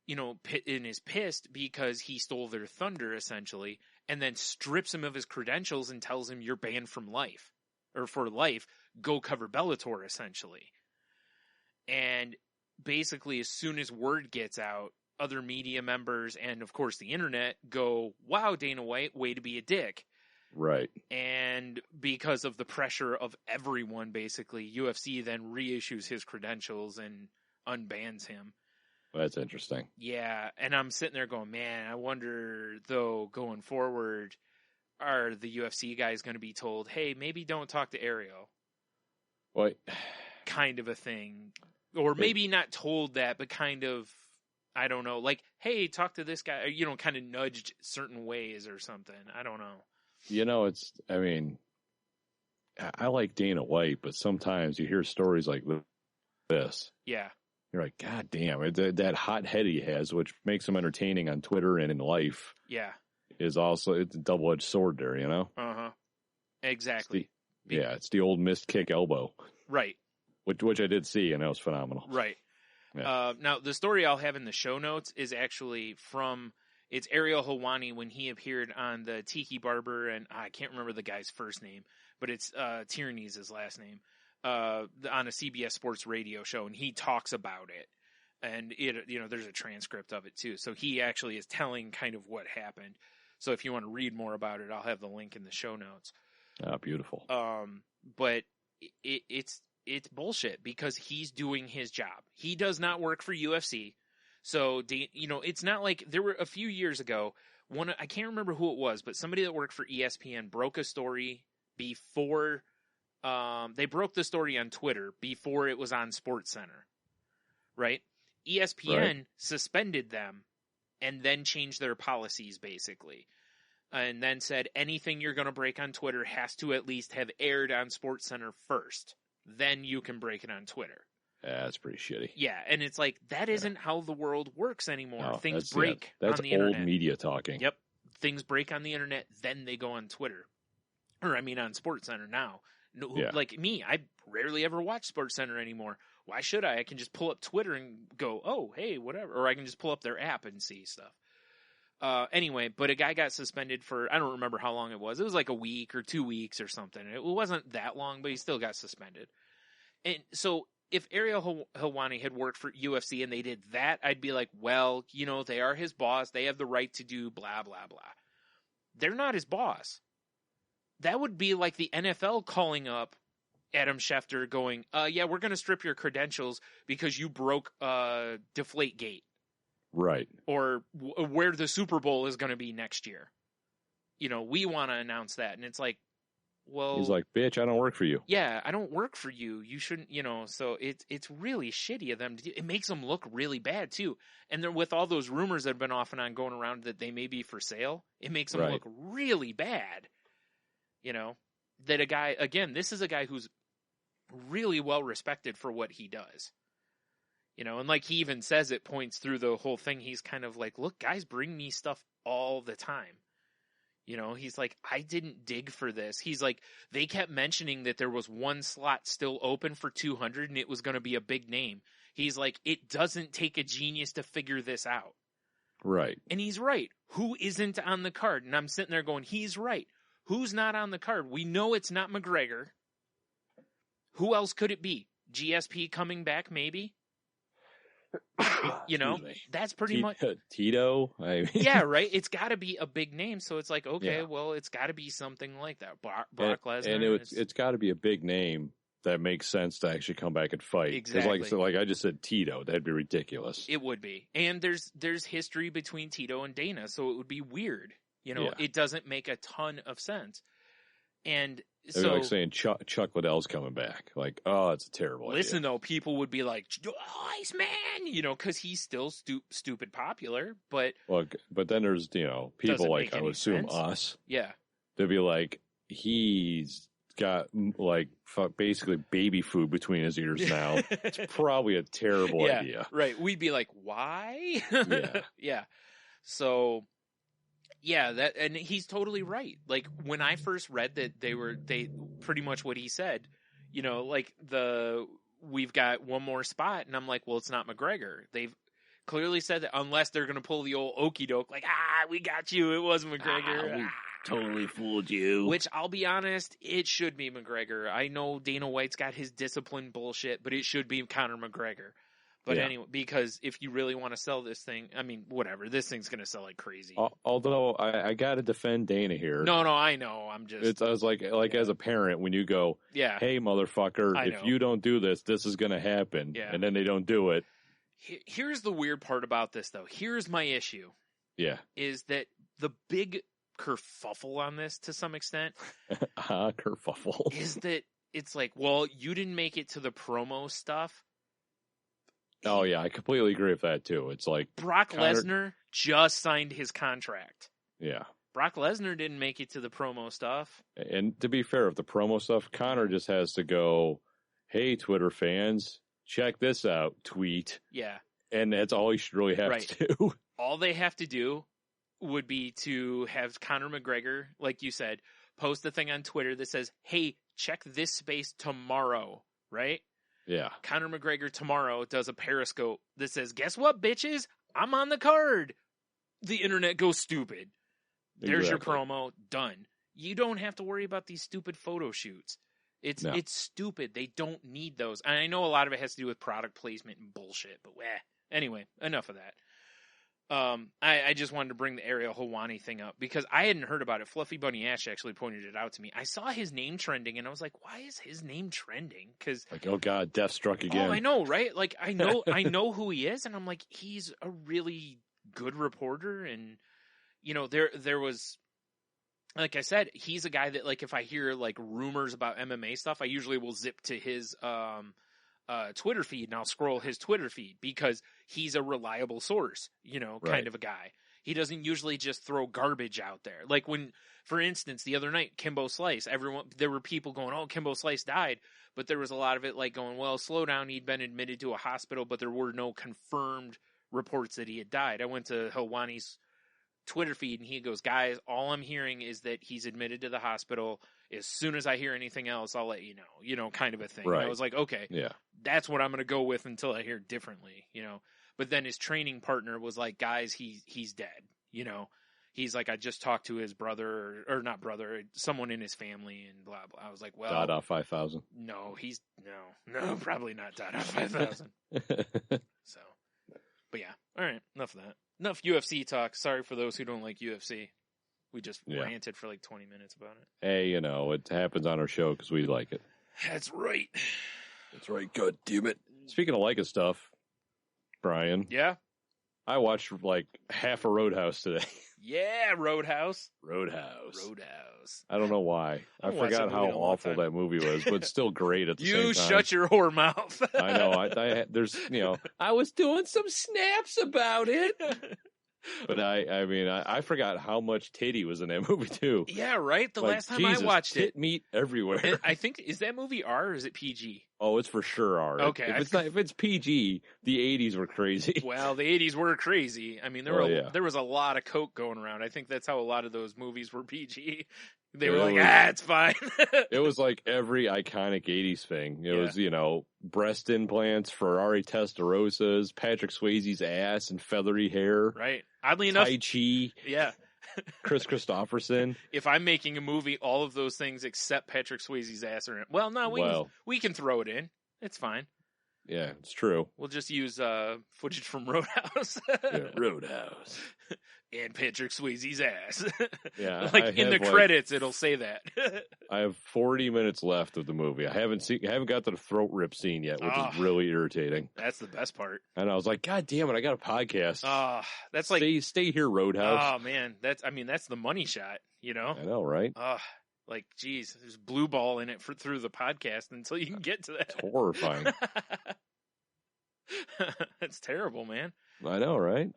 and is pissed because he stole their thunder, essentially, and then strips him of his credentials and tells him, you're banned from life, or for life. Go cover Bellator, essentially. And basically, as soon as word gets out, other media members and, of course, the internet go, wow, Dana White, way to be a dick. Right. And because of the pressure of everyone, basically, UFC then reissues his credentials and unbans him. That's interesting. Yeah, and I'm sitting there going, man, I wonder, though, going forward, are the UFC guys going to be told, hey, maybe don't talk to Ariel? What? Kind of a thing. Or maybe not told that, but kind of, I don't know, hey, talk to this guy, or, kind of nudged certain ways or something. I don't know. I like Dana White, but sometimes you hear stories like this. Yeah. You're like, God damn, that hot head he has, which makes him entertaining on Twitter and in life. Yeah. It's a double-edged sword there, Uh-huh. Exactly. It's the old missed kick elbow. Right. Which I did see, and that was phenomenal. Right. Yeah. Now, the story I'll have in the show notes is actually it's Ariel Helwani when he appeared on the Tiki Barber, and I can't remember the guy's first name, but it's Tierney's his last name, on a CBS Sports radio show, and he talks about it. And there's a transcript of it too. So he actually is telling kind of what happened. So if you want to read more about it, I'll have the link in the show notes. Oh, beautiful. But it's bullshit because he's doing his job. He does not work for UFC. So, it's not like there were a few years ago I can't remember who it was, but somebody that worked for ESPN broke a story before they broke the story on Twitter before it was on SportsCenter, right? ESPN suspended them and then changed their policies basically, and then said anything you're going to break on Twitter has to at least have aired on SportsCenter first. Then you can break it on Twitter. Yeah, that's pretty shitty. Yeah, and it's like, that isn't how the world works anymore. No, Things break on the That's internet. old media talking. Yep. Things break on the internet, then they go on Twitter. Or, I mean, on SportsCenter now. No, like me, I rarely ever watch SportsCenter anymore. Why should I? I can just pull up Twitter and go, oh, hey, whatever. Or I can just pull up their app and see stuff. Anyway, but a guy got suspended for, I don't remember how long it was. It was like a week or 2 weeks or something. It wasn't that long, but he still got suspended. And so if Ariel Helwani had worked for UFC and they did that, I'd be like, well, you know, they are his boss. They have the right to do blah, blah, blah. They're not his boss. That would be like the NFL calling up Adam Schefter going, yeah, we're going to strip your credentials because you broke Deflategate. Right. Or where the Super Bowl is going to be next year. You know, we want to announce that. And it's like, well, he's like, bitch, I don't work for you. Yeah, I don't work for you. You shouldn't, you know, so it's really shitty of them to do. It makes them look really bad too. And then with all those rumors that have been off and on going around that they may be for sale, it makes them look really bad. You know, that a guy, again, this is a guy who's really well respected for what he does. You know, and like he even says, it points through the whole thing. He's kind of like, look, guys bring me stuff all the time. You know, he's like, I didn't dig for this. He's like, they kept mentioning that there was one slot still open for 200 and it was going to be a big name. He's like, it doesn't take a genius to figure this out. Right. And he's right. Who isn't on the card? And I'm sitting there going, he's right. Who's not on the card? We know it's not McGregor. Who else could it be? GSP coming back, maybe? You know, that's pretty much Tito. I mean. Yeah, right. It's got to be a big name, so it's like, okay, well, it's got to be something like that. Brock Lesnar, and it's got to be a big name that makes sense to actually come back and fight. Exactly. Like I just said, Tito. That'd be ridiculous. It would be, and there's history between Tito and Dana, so it would be weird. You know, it doesn't make a ton of sense. And so, like saying Chuck Liddell's coming back. Like, oh, it's a terrible idea. Listen, though, people would be like, Iceman, you know, because he's still stupid popular. But then there's, you know, people like, I would assume us. Yeah. They'd be like, he's got like basically baby food between his ears now. It's probably a terrible idea. Right. We'd be like, why? Yeah. Yeah. So... Yeah, and he's totally right. Like when I first read that they pretty much what he said, you know, like we've got one more spot, and I'm like, well, it's not McGregor. They've clearly said that unless they're going to pull the old okey doke, like, we got you. It was McGregor. We totally fooled you. Which I'll be honest, it should be McGregor. I know Dana White's got his discipline bullshit, but it should be Conor McGregor. But anyway, because if you really want to sell this thing, I mean, whatever, this thing's going to sell like crazy. Although I got to defend Dana here. No, I know. I'm just. I was like as a parent, when you go, hey, motherfucker, if you don't do this, this is going to happen. Yeah. And then they don't do it. Here's the weird part about this, though. Here's my issue. Yeah. Is that the big kerfuffle on this to some extent? Kerfuffle. Is that it's like, well, you didn't make it to the promo stuff. Oh, yeah, I completely agree with that, too. It's like... Brock Lesnar just signed his contract. Yeah. Brock Lesnar didn't make it to the promo stuff. And to be fair, with the promo stuff, Conor just has to go, hey, Twitter fans, check this out, tweet. Yeah. And that's all he should really have to do. All they have to do would be to have Conor McGregor, like you said, post a thing on Twitter that says, hey, check this space tomorrow, right? Yeah. Conor McGregor tomorrow does a Periscope that says, guess what, bitches? I'm on the card. The internet goes stupid. There's your promo. Done. You don't have to worry about these stupid photo shoots. It's stupid. They don't need those. And I know a lot of it has to do with product placement and bullshit, but anyway, enough of that. I just wanted to bring the Ariel Helwani thing up because I hadn't heard about it. Fluffy Bunny Ash actually pointed it out to me. I saw his name trending and I was like, why is his name trending? Cause like, oh God, death struck again. Oh, I know, right? Like I know who he is. And I'm like, he's a really good reporter. And there was, like I said, he's a guy that, like, if I hear like rumors about MMA stuff, I usually will zip to his Twitter feed, and I'll scroll his Twitter feed because he's a reliable source, kind of a guy. He doesn't usually just throw garbage out there. Like when, for instance, the other night, Kimbo Slice, there were people going, oh, Kimbo Slice died. But there was a lot of it like going, well, slow down. He'd been admitted to a hospital, but there were no confirmed reports that he had died. I went to Helwani's Twitter feed, and he goes, guys, all I'm hearing is that he's admitted to the hospital. As soon as I hear anything else, I'll let you know, kind of a thing. Right. And I was like, okay, yeah, that's what I'm going to go with until I hear differently, But then his training partner was like, guys, he's dead, He's like, I just talked to his brother, or not brother, someone in his family, and blah, blah. I was like, well. Dada 5000. No, no, probably not Dada 5000. So, but yeah. All right, enough of that. Enough UFC talk. Sorry for those who don't like UFC. We just ranted for like 20 minutes about it. Hey, it happens on our show because we like it. That's right. That's right. God damn it. Speaking of liking stuff, Brian. Yeah? I watched like half of Roadhouse today. Yeah, Roadhouse. I don't know why. I forgot how awful that movie was, but it's still great at the same time. You shut your whore mouth. I know. There's, I was doing some snaps about it. But I forgot how much titty was in that movie too. Yeah, right. The last time Jesus, I watched tit meat everywhere. And I think, is that movie R or is it PG? Oh, it's for sure R. Okay, if it's PG, the 80s were crazy. Well, the 80s were crazy. I mean, there was a lot of coke going around. I think that's how a lot of those movies were PG. They were like, it's fine. It was like every iconic 80s thing. It was, breast implants, Ferrari Testarossas, Patrick Swayze's ass and feathery hair. Right. Oddly enough. Tai Chi. Yeah. Chris Christopherson. If I'm making a movie, all of those things except Patrick Swayze's ass are in it. Well, no, we can throw it in. It's fine. Yeah, it's true. We'll just use footage from Roadhouse. Roadhouse. And Patrick Swayze's ass. Yeah. Like in the credits, it'll say that. I have 40 minutes left of the movie. I haven't got to the throat rip scene yet, which is really irritating. That's the best part. And I was like, God damn it, I got a podcast. That's like stay here, Roadhouse. Oh man, that's the money shot, I know, right? Like, geez, there's blue ball in it through the podcast until you can get to that. It's horrifying. That's terrible, man. I know, right?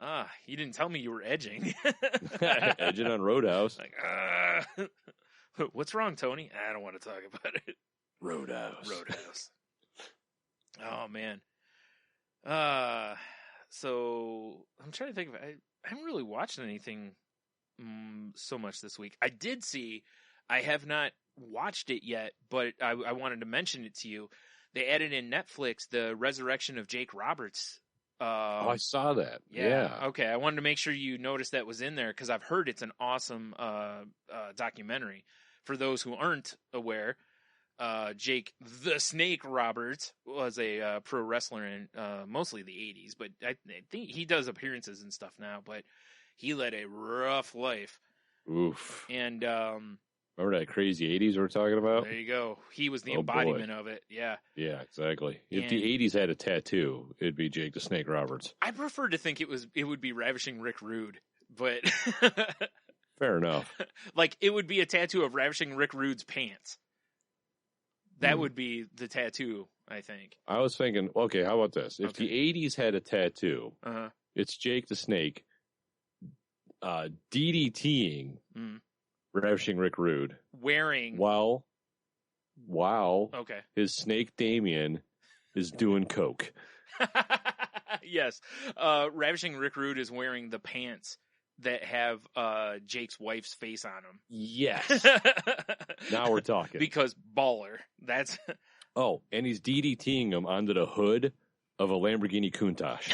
You didn't tell me you were edging. Edging on Roadhouse. Like, what's wrong, Tony? I don't want to talk about it. Roadhouse. Oh, man. So I'm trying to think of I haven't really watched anything so much this week. I did see, I have not watched it yet, but I wanted to mention it to you. They added in Netflix the resurrection of Jake Roberts. I saw that. Yeah. Okay. I wanted to make sure you noticed that was in there because I've heard it's an awesome documentary. For those who aren't aware, Jake the Snake Roberts was a pro wrestler in mostly the 80s, but I think he does appearances and stuff now, but he led a rough life. Oof. And remember that crazy 80s we were talking about? There you go. He was the embodiment of it. Yeah. Yeah, exactly. If the 80s had a tattoo, it'd be Jake the Snake Roberts. I prefer to think it would be Ravishing Rick Rude, but fair enough. Like it would be a tattoo of Ravishing Rick Rude's pants. That would be the tattoo, I think. I was thinking, okay, how about this? If the 80s had a tattoo, it's Jake the Snake DDTing Ravishing Rick Rude. Wearing. While okay. His snake Damien is doing coke. Yes. Ravishing Rick Rude is wearing the pants that have Jake's wife's face on them. Yes. Now we're talking. Because baller. That's. Oh, and he's DDTing him onto the hood of a Lamborghini Countach.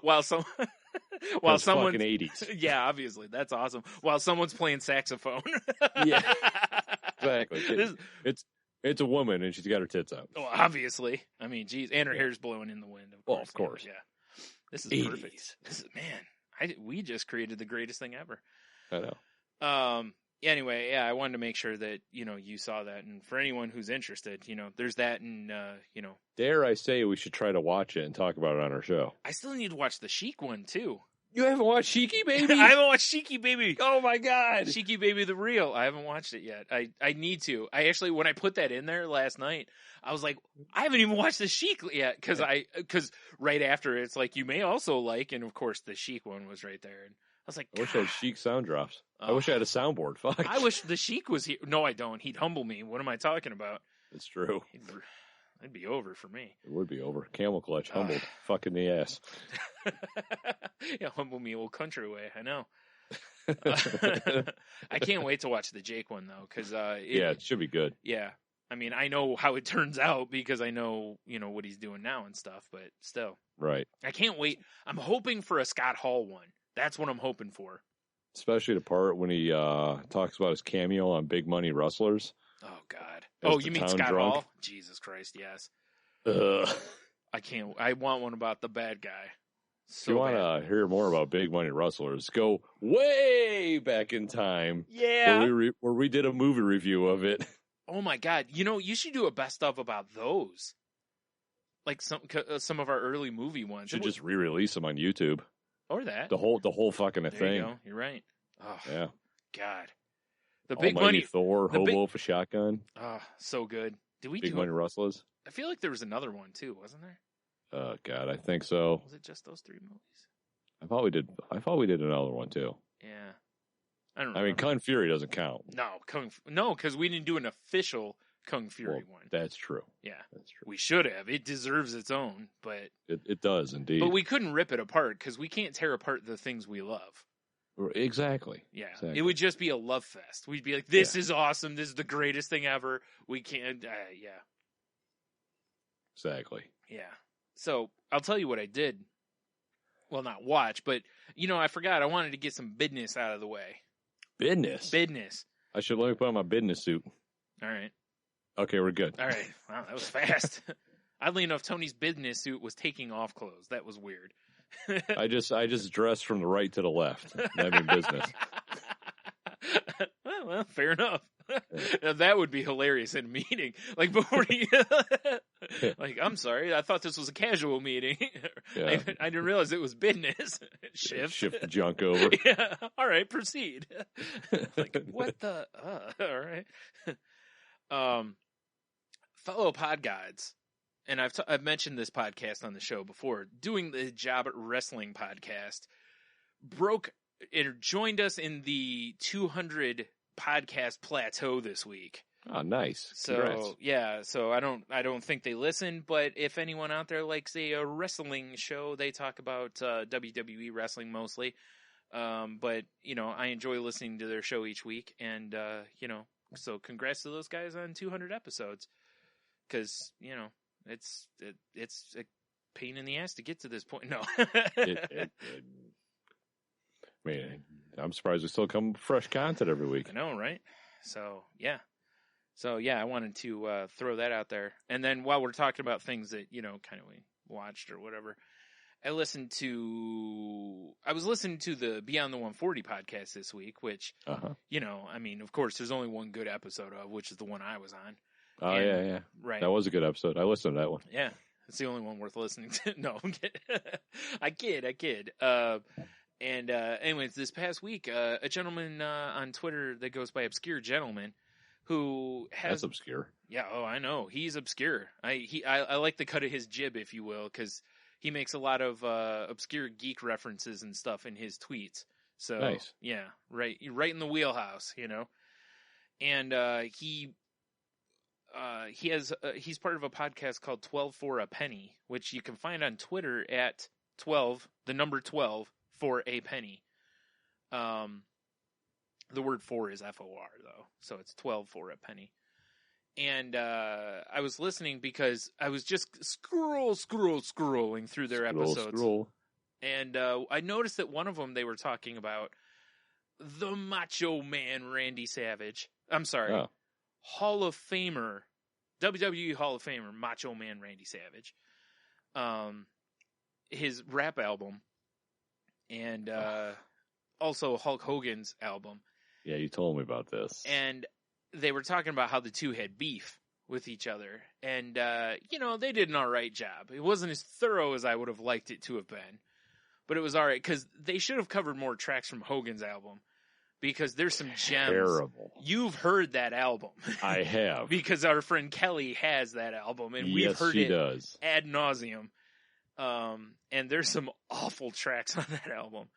While someone fucking 80s. Yeah, obviously. That's awesome. While someone's playing saxophone. Yeah. Exactly. It's a woman and she's got her tits out. Well, obviously. I mean, geez, and her hair's blowing in the wind. Of course. Yeah. This is 80s. Perfect. This is, man, we just created the greatest thing ever. I know. Anyway, yeah, I wanted to make sure that, you saw that. And for anyone who's interested, there's that and, Dare I say we should try to watch it and talk about it on our show. I still need to watch the Chic one, too. You haven't watched Sheiky Baby? I haven't watched Sheiky Baby. Oh my god. Sheiky Baby the Real. I haven't watched it yet. I need to. I actually, when I put that in there last night, I was like, I haven't even watched the Sheik yet, because right after it's like, you may also like, and of course the Sheik one was right there, and I was like, I wish I had Sheik sound drops. I wish I had a soundboard. Fuck. I wish the Sheik was here. No, I don't. He'd humble me. What am I talking about? It's true. It'd be over for me. It would be over. Camel clutch, humbled, fucking the ass. Yeah, humble me old country way. I know. I can't wait to watch the Jake one though, because it should be good. Yeah, I mean, I know how it turns out because I know what he's doing now and stuff, but still, right. I can't wait. I'm hoping for a Scott Hall one. That's what I'm hoping for. Especially the part when he talks about his cameo on Big Money Rustlers. Oh God! As You mean Scott drunk. Hall? Jesus Christ! Yes. I can't. I want one about the bad guy. So if you want to hear more about Big Money Rustlers, go way back in time. Yeah. Where we did a movie review of it. Oh my God! You should do a best of about those. Like some of our early movie ones. Should just re-release them on YouTube. Or that. The whole fucking there thing. You go. You're right. Oh, yeah. God. The Big Almighty Money Thor, Hobo with a Shotgun. Oh, so good. Did we Big do Money Rustlers? I feel like there was another one too, wasn't there? Oh God, I think so. Was it just those 3 movies? I thought we did another one too. Yeah. I don't know. I mean, Kung Fury doesn't count. No, because we didn't do an official Kung Fury one. That's true. Yeah. That's true. We should have. It deserves its own, but it does indeed. But we couldn't rip it apart because we can't tear apart the things we love. Exactly. Yeah. Exactly. It would just be a love fest. We'd be like, this is awesome. This is the greatest thing ever. We can't, yeah. Exactly. Yeah. So I'll tell you what I did. Well, not watch, but, I forgot. I wanted to get some business out of the way. Business? Business. I should let me put on my business suit. All right. Okay, we're good. All right. Wow, that was fast. Oddly enough, Tony's business suit was taking off clothes. That was weird. I just dressed from the right to the left. I mean business. Well, fair enough. Now, that would be hilarious in a meeting. Like before you, like, I'm sorry, I thought this was a casual meeting. Yeah. I didn't realize it was business. Shift the junk over. Yeah. All right, proceed. Like, what the? All right. Fellow pod gods, and I've mentioned this podcast on the show before. Doing the Job at Wrestling podcast joined us in the 200 podcast plateau this week. Oh, nice. Congrats. So yeah, so I don't think they listen, but if anyone out there likes a wrestling show, they talk about WWE wrestling mostly. But I enjoy listening to their show each week, and so congrats to those guys on 200 episodes, because it's a pain in the ass to get to this point. No. I mean, I'm surprised we still come fresh content every week. I know, right? So yeah, I wanted to throw that out there. And then while we're talking about things that kind of we watched or whatever, I was listening to the Beyond the 140 podcast this week, which I mean, of course, there's only one good episode of, which is the one I was on. Oh, yeah. Right. That was a good episode. I listened to that one. Yeah. It's the only one worth listening to. No, I'm kidding. I kid. Anyways, this past week, a gentleman on Twitter that goes by Obscure Gentleman, who has... That's obscure. Yeah, I know. He's obscure. I like the cut of his jib, if you will, because he makes a lot of obscure geek references and stuff in his tweets. So, nice. Yeah, right in the wheelhouse, And he's part of a podcast called 12 for a Penny, which you can find on Twitter at 12 for a penny. The word for is FOR though, so it's 12 for a penny. And I was listening because I was just scrolling through their episodes. And I noticed that one of them, they were talking about the Macho Man Randy Savage. I'm sorry, Hall of Famer, WWE Hall of Famer Macho Man Randy Savage. His rap album, and also Hulk Hogan's album. Yeah, you told me about this. And they were talking about how the two had beef with each other. And, they did an all right job. It wasn't as thorough as I would have liked it to have been. but it was all right because they should have covered more tracks from Hogan's album because there's some gems. Terrible. You've heard that album. I have. Because our friend Kelly has that album, and we've heard she it does. ad nauseum. And there's some awful tracks on that album.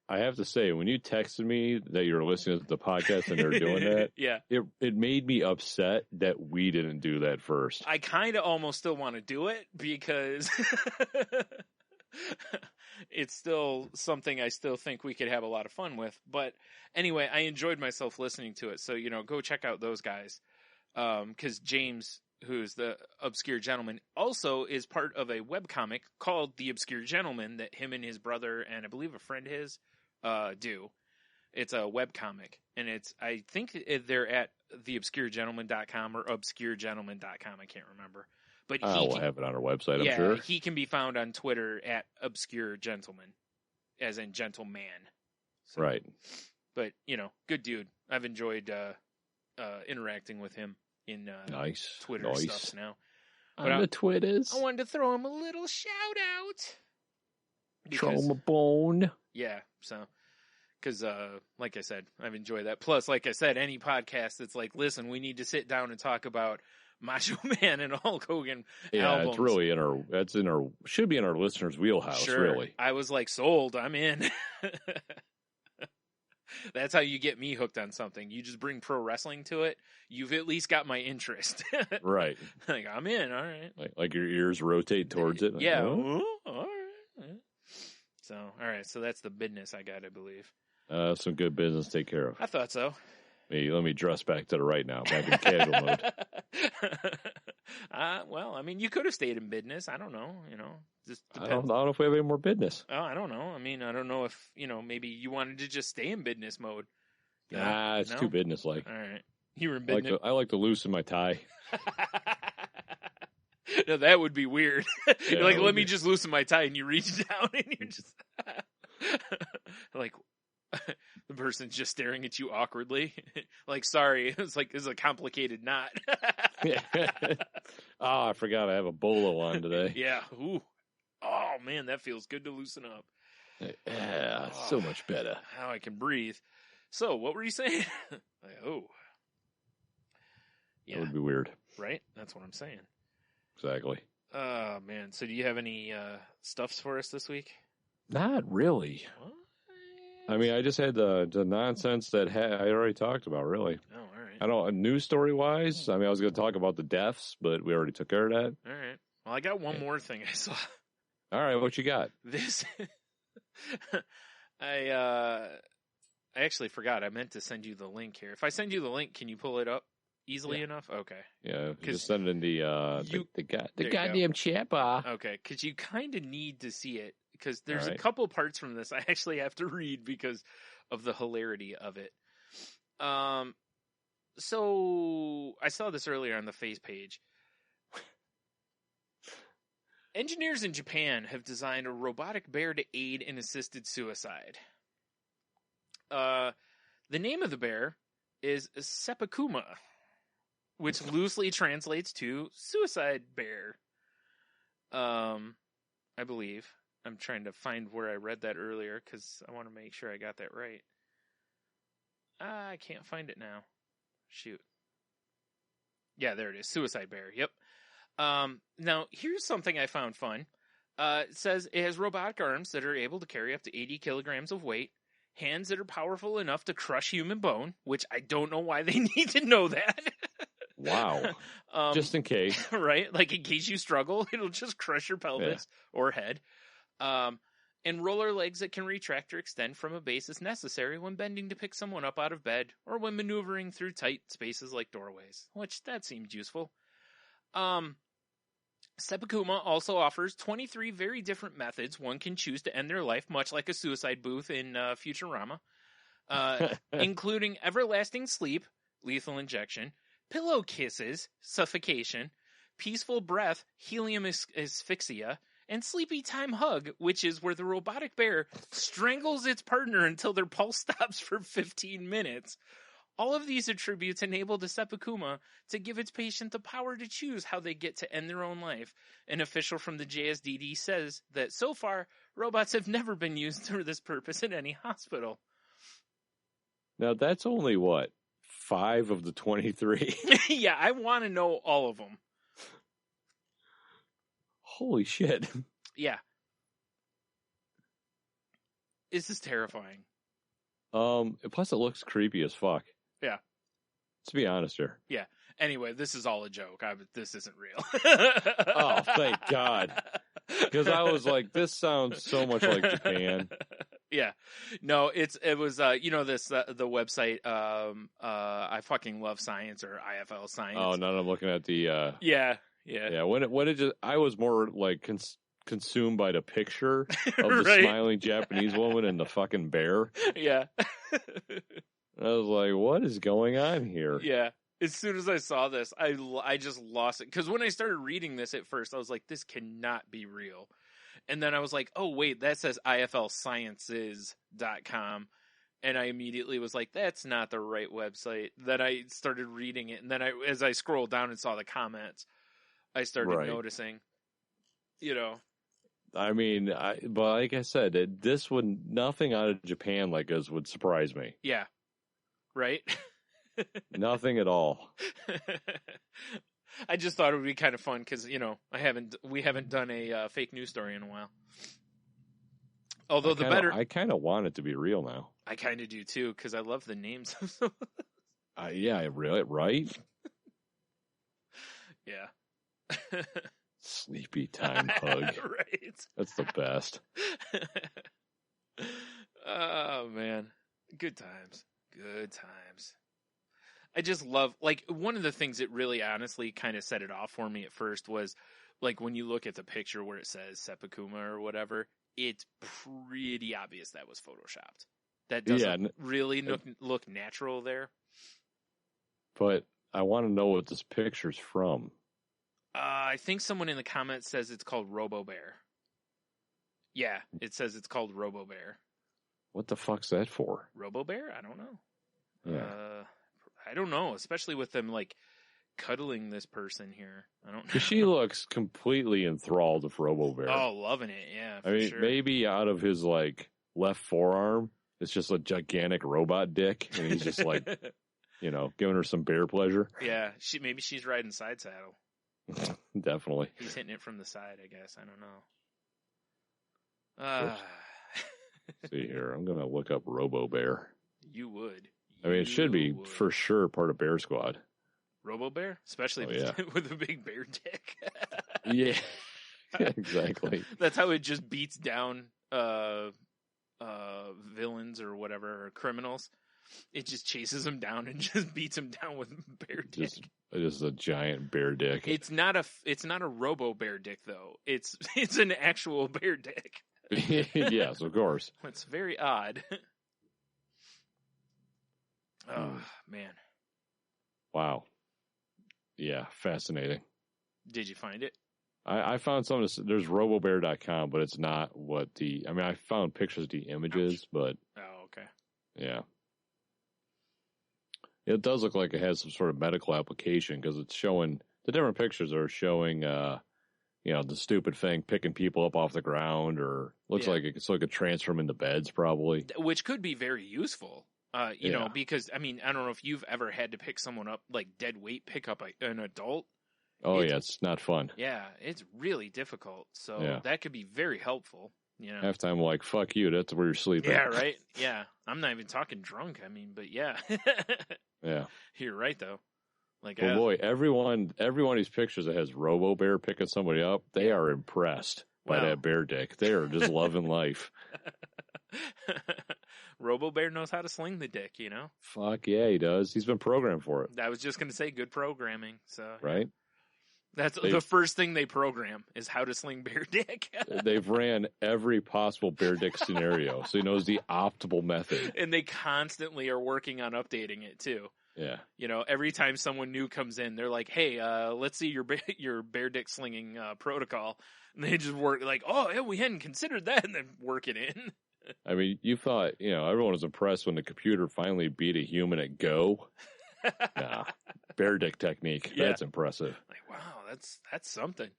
I have to say, when you texted me that you were listening to the podcast and they're doing that, yeah, it made me upset that we didn't do that first. I kind of almost still want to do it because it's still something I still think we could have a lot of fun with. But anyway, I enjoyed myself listening to it. So, go check out those guys. Because James, who's the Obscure Gentleman, also is part of a webcomic called The Obscure Gentleman that him and his brother and I believe a friend of his do. It's a webcomic, and I think they're at theobscuregentleman.com or obscuregentleman.com. I can't remember. But we'll have it on our website, I'm sure. He can be found on Twitter at Obscure Gentleman, as in gentleman. So, right. But, good dude. I've enjoyed interacting with him in Twitter stuff now. But on the Twitters. I wanted to throw him a little shout out. Throw him a bone. Yeah, so, because, like I said, I've enjoyed that. Plus, like I said, any podcast that's like, listen, we need to sit down and talk about Macho Man and Hulk Hogan albums. It's really should be in our listeners' wheelhouse, sure. Really. I was like, sold, I'm in. That's how you get me hooked on something. You just bring pro wrestling to it. You've at least got my interest. Right. Like, I'm in. All right. Like your ears rotate towards it. Yeah. Oh, all right. Yeah. So, all right. So that's the business I got, I believe. Some good business to take care of. I thought so. Let me dress back to the right now, back in casual mode. Well, I mean, you could have stayed in business. I don't know. Just I don't know if we have any more business. Oh, I don't know. I mean, I don't know if maybe you wanted to just stay in business mode. Nah, it's too business-like. All right, you were in business. I like to loosen my tie. No, that would be weird. Yeah, like, let me just loosen my tie, and you reach down, and you're just like. The person's just staring at you awkwardly. Like, sorry, it's a complicated knot. I forgot I have a bolo on today. Yeah. Ooh. Oh, man, that feels good to loosen up. Yeah, so much better. Now I can breathe. So, what were you saying? Yeah. That would be weird. Right? That's what I'm saying. Exactly. Oh, man. So, do you have any stuffs for us this week? Not really. What? I mean, I just had the nonsense that I already talked about, really. Oh, all right. I don't, news story-wise, I mean, I was going to talk about the deaths, but we already took care of that. All right. Well, I got one more thing I saw. All right, what you got? This, I actually forgot. I meant to send you the link here. If I send you the link, can you pull it up easily enough? Okay. Yeah, just send it in the goddamn chat bar. Okay, because you kind of need to see it. Because there's a couple parts from this I actually have to read because of the hilarity of it. So I saw this earlier on the face page. Engineers in Japan have designed a robotic bear to aid in assisted suicide. The name of the bear is Sepakuma, which loosely translates to suicide bear. I believe. I'm trying to find where I read that earlier because I want to make sure I got that right. I can't find it now. Shoot. Yeah, there it is. Suicide bear. Yep. Now, here's something I found fun. It says it has robotic arms that are able to carry up to 80 kilograms of weight, hands that are powerful enough to crush human bone, which I don't know why they need to know that. Wow. Just in case. Right? Like, in case you struggle, it'll just crush your pelvis or head. And roller legs that can retract or extend from a base as necessary when bending to pick someone up out of bed or when maneuvering through tight spaces like doorways, which that seemed useful. Sepakuma also offers 23 very different methods one can choose to end their life, much like a suicide booth in Futurama, including everlasting sleep, lethal injection, pillow kisses, suffocation, peaceful breath, helium asphyxia, and sleepy time hug, which is where the robotic bear strangles its partner until their pulse stops for 15 minutes, All of these attributes enable the Seppuku to give its patient the power to choose how they get to end their own life. An official from the JSDD says that so far, robots have never been used for this purpose in any hospital. Now, that's only, 5 of the 23? Yeah, I want to know all of them. Holy shit. Yeah. This is terrifying. Plus it looks creepy as fuck. Yeah. Let's be honest here. Yeah. Anyway, this is all a joke. This isn't real. Oh, thank God. Because I was like, this sounds so much like Japan. Yeah. No, it was, the website, I fucking love science, or IFL science. Oh, no, I'm looking at the, Yeah. Yeah, when it just, I was more like consumed by the picture of the Right. smiling Japanese woman and the fucking bear. Yeah. I was like, what is going on here? Yeah. As soon as I saw this, I just lost it. Because when I started reading this at first, I was like, this cannot be real. And then I was like, oh, wait, that says iflsciences.com. And I immediately was like, that's not the right website. Then I started reading it. And then as I scrolled down and saw the comments, I started noticing, I mean, but like I said, nothing out of Japan like us would surprise me. Yeah. Right? Nothing at all. I just thought it would be kind of fun because, we haven't done a fake news story in a while. Although I kind of want it to be real now. I kind of do too, because I love the names. Yeah, really, right? Yeah. Sleepy time hug. Right. That's the best. Oh, man. Good times. Good times. I just love, one of the things that really honestly kind of set it off for me at first was, when you look at the picture where it says Seppuku or whatever, it's pretty obvious that was photoshopped. That doesn't really look natural there. But I want to know what this picture's from. I think someone in the comments says it's called RoboBear. Yeah, it says it's called RoboBear. What the fuck's that for? RoboBear? I don't know. Yeah. I don't know, especially with them cuddling this person here. I don't know. 'Cause she looks completely enthralled with RoboBear. Oh, loving it. Yeah, I mean, sure. maybe out of his left forearm, it's just a gigantic robot dick, and he's just giving her some bear pleasure. Yeah, maybe she's riding side saddle. Definitely. He's hitting it from the side, I guess. I don't know. See here, I'm gonna look up RoboBear. You would. I mean, it should be for sure part of Bear Squad. RoboBear? Especially with a big bear dick. Yeah, exactly. That's how it just beats down villains or whatever, or criminals. It just chases them down and just beats them down with bear dick. Just a giant bear dick. It's not a robo bear dick though. It's an actual bear dick. Yes, of course. It's very odd. Oh man. Wow. Yeah, fascinating. Did you find it? I found some. There's robobear.com, but it's not what I found pictures of the images, but. Oh, okay. Yeah. It does look like it has some sort of medical application because it's showing, the different pictures are showing, the stupid thing picking people up off the ground, or looks like it could transfer them into beds probably. Which could be very useful, because, I mean, I don't know if you've ever had to pick someone up, dead weight, pick up an adult. Oh, it's not fun. Yeah, it's really difficult. So that could be very helpful. Half time, fuck you, that's where you're sleeping. Yeah, right? Yeah. I'm not even talking drunk. I mean, but yeah. Yeah. You're right, though. Boy, everyone whose pictures that has RoboBear picking somebody up, they are impressed by that bear dick. They are just loving life. RoboBear knows how to sling the dick, Fuck yeah, he does. He's been programmed for it. I was just going to say good programming. So right? That's the first thing they program is how to sling bear dick. They've ran every possible bear dick scenario, so he knows the optimal method. And they constantly are working on updating it too. Yeah. Every time someone new comes in, they're like, "Hey, let's see your bear dick slinging protocol." And they just work oh yeah, we hadn't considered that, and then work it in. I mean, you thought, everyone was impressed when the computer finally beat a human at Go. Nah, bear dick technique. Yeah. That's impressive. Like, wow, that's something.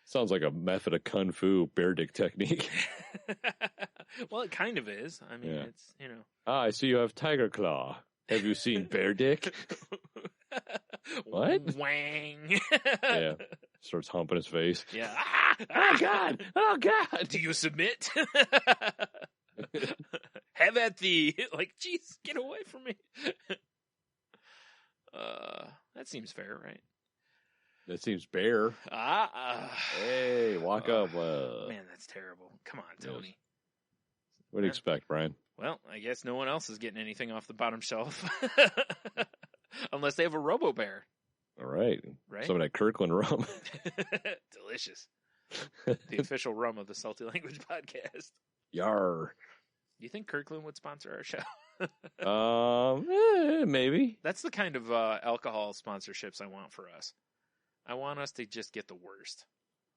Sounds like a method of kung fu, bear dick technique. Well, it kind of is. I mean, Yeah. it's, I see you have tiger claw. Have you seen bear dick? What? Wang. Yeah. Starts humping his face. Yeah. Oh, God. Oh, God. Do you submit? Have at thee. Like, jeez, get away from me. That seems fair, right? That seems bear. Hey, walk up. Man, that's terrible. Come on, Tony. Yes. What do you expect, Brian? Well, I guess no one else is getting anything off the bottom shelf. Unless they have a Robo-Bear. All right. Right? Some of that Kirkland rum. Delicious. The official rum of the Salty Language Podcast. Yar. Do you think Kirkland would sponsor our show? Maybe. That's the kind of alcohol sponsorships I want for us. I want us to just get the worst.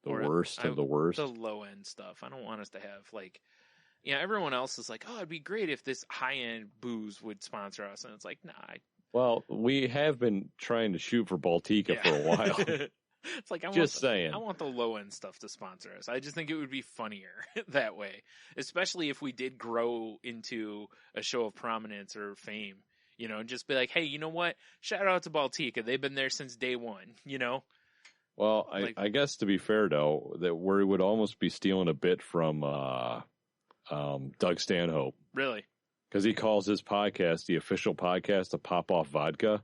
The worst of the worst. The low-end stuff. I don't want us to have, like... everyone else is like, oh, it'd be great if this high-end booze would sponsor us. And it's like, nah. Well, we have been trying to shoot for Baltica for a while. It's like, I want the low-end stuff to sponsor us. I just think it would be funnier that way. Especially if we did grow into a show of prominence or fame. And just be like, hey, you know what? Shout out to Baltica. They've been there since day one, Well, I guess to be fair, though, that we would almost be stealing a bit from Doug Stanhope. Really? Because he calls his podcast the official podcast of Pop Off Vodka.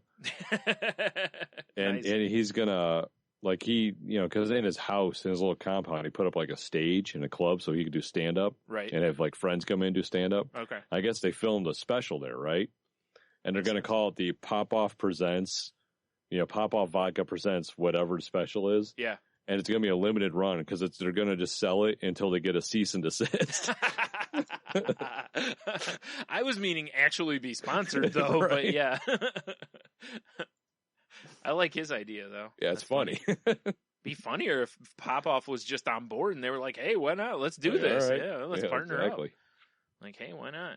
And he's going to, like, because in his house, in his little compound, he put up like a stage in a club so he could do stand-up. Right. And have like friends come in and do stand-up. Okay. I guess they filmed a special there, right? And they're going to call it the Pop Off Presents, Pop Off Vodka Presents whatever the special is. Yeah. And it's going to be a limited run because they're going to just sell it until they get a cease and desist. I was meaning actually be sponsored, though, Right. but yeah. I like his idea, though. Yeah, it's funny. Be funnier if Popoff was just on board and they were like, hey, why not? Let's do this. Right. Yeah, let's partner exactly. up. Like, hey, why not?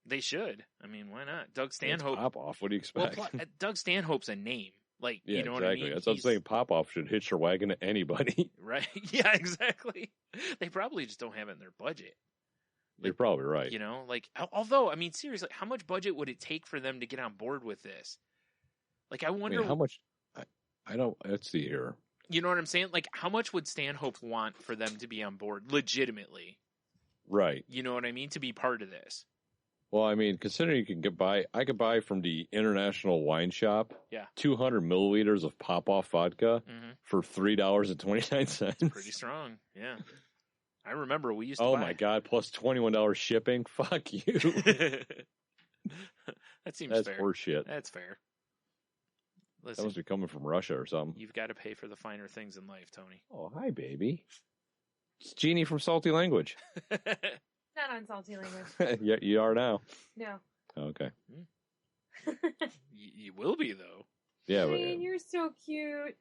They should. I mean, why not? Doug Stanhope. Pop Off. What do you expect? Well, Doug Stanhope's a name. Like, yeah, you know exactly. what I mean? That's what I'm saying. Pop Off should hitch their wagon to anybody. Right? Yeah, exactly. They probably just don't have it in their budget. You're probably right. Although, I mean, seriously, how much budget would it take for them to get on board with this? Like, I wonder how much. I don't. Let's see here. You know what I'm saying? Like, how much would Stanhope want for them to be on board legitimately? Right. You know what I mean? To be part of this. Well, I mean, considering I could buy from the International Wine Shop, 200 milliliters of Pop Off vodka for $3.29. Pretty strong, yeah. I remember we used to. Oh my God! Plus $21 shipping. Fuck you. That seems That's fair. horseshit. That's fair. Listen, That must be coming from Russia or something. you've got to pay for the finer things in life, Tony. Oh, hi, baby. It's Jeannie from Salty Language. Not on Salty Language. Yeah, you are now. No. Okay. You will be though. Yeah, Shane, you're so cute.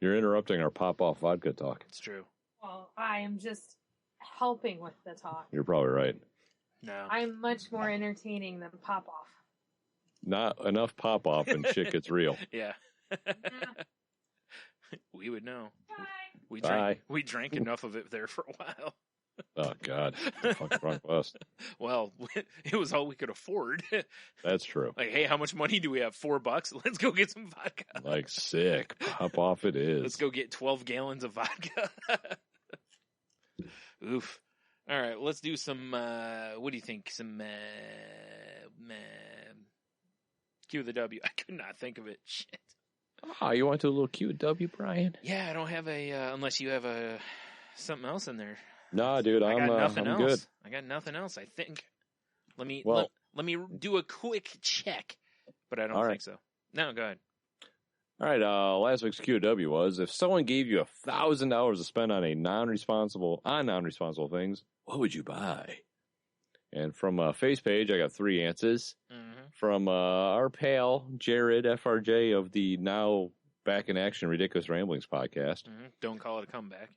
you're interrupting our Pop Off vodka talk. It's true. Well, I am just helping with the talk. You're probably right. No. I'm much more entertaining than Pop Off. Not enough Pop Off and shit gets real. Yeah. We would know. Bye. Bye. We drank enough of it there for a while. Oh, God. Fucking wrong bust. Well, it was all we could afford. That's true. Like, hey, how much money do we have? $4? Let's go get some vodka. Like, sick. Pop Off it is. Let's go get 12 gallons of vodka. Oof. All right, let's do some, what do you think? Some, Q the W. I could not think of it. Shit. Oh, you want to do a little QW, Brian? Yeah, I don't have unless you have something else in there. Nah, dude, I got nothing I'm else. good. I got nothing else, I think. Let me do a quick check, but I don't think so. No, go ahead. All right, last week's QW was, if someone gave you $1,000 to spend on non-responsible things, what would you buy? And from Face Page, I got 3 answers. Mm-hmm. From our pal, Jared, FRJ, of the now Back in Action Ridiculous Ramblings podcast. Mm-hmm. Don't call it a comeback.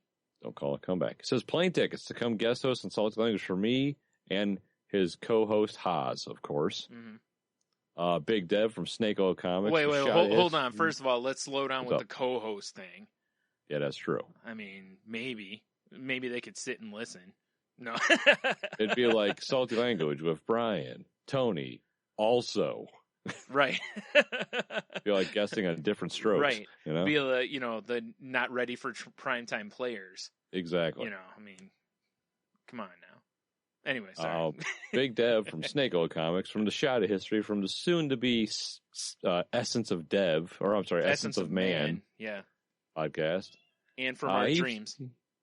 Don't call it a comeback. It says plane tickets to come guest host and Salty Language for me and his co-host Haas, of course. Mm-hmm. Big Dev from Snake Oil Comics. Wait, hold on. First of all, let's slow down with the co-host thing. Yeah, that's true. I mean, maybe they could sit and listen. No. It'd be like Salty Language with Brian, Tony, also. Right. Be like guesting on different strokes. Right. You know? Be the not ready for primetime players. Exactly. You know, I mean, come on now. Anyway, sorry. Big Dev from Snake Oil Comics, from the Shot of History, from the soon-to-be Essence of Man. Yeah. Podcast. And from our dreams.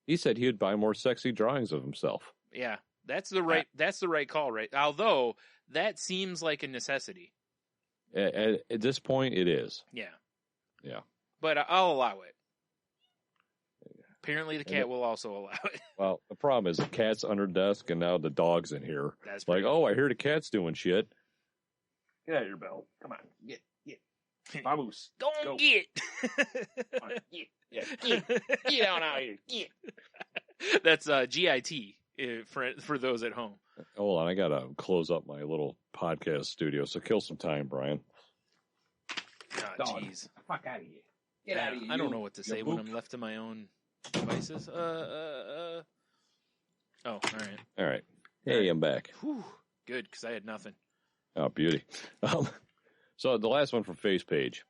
He said he would buy more sexy drawings of himself. Yeah. That's the right call, right? Although that seems like a necessity. At this point, it is. Yeah. Yeah. But I'll allow it. Apparently, the cat will also allow it. Well, the problem is the cat's under desk, and now the dog's in here. That's like, I hear the cat's doing shit. Get out of here, Belle. Come on. Get. Vamos. Go. Get. Get on out here. Get. That's GIT for those at home. Hold on, I gotta close up my little podcast studio, so kill some time, Brian. Oh, jeez. Fuck out of here. Get out of here. I don't know what to say when I'm left to my own devices. Oh, all right. All right. Hey, I'm back. Whew. Good, because I had nothing. Oh, beauty. So the last one from Face Page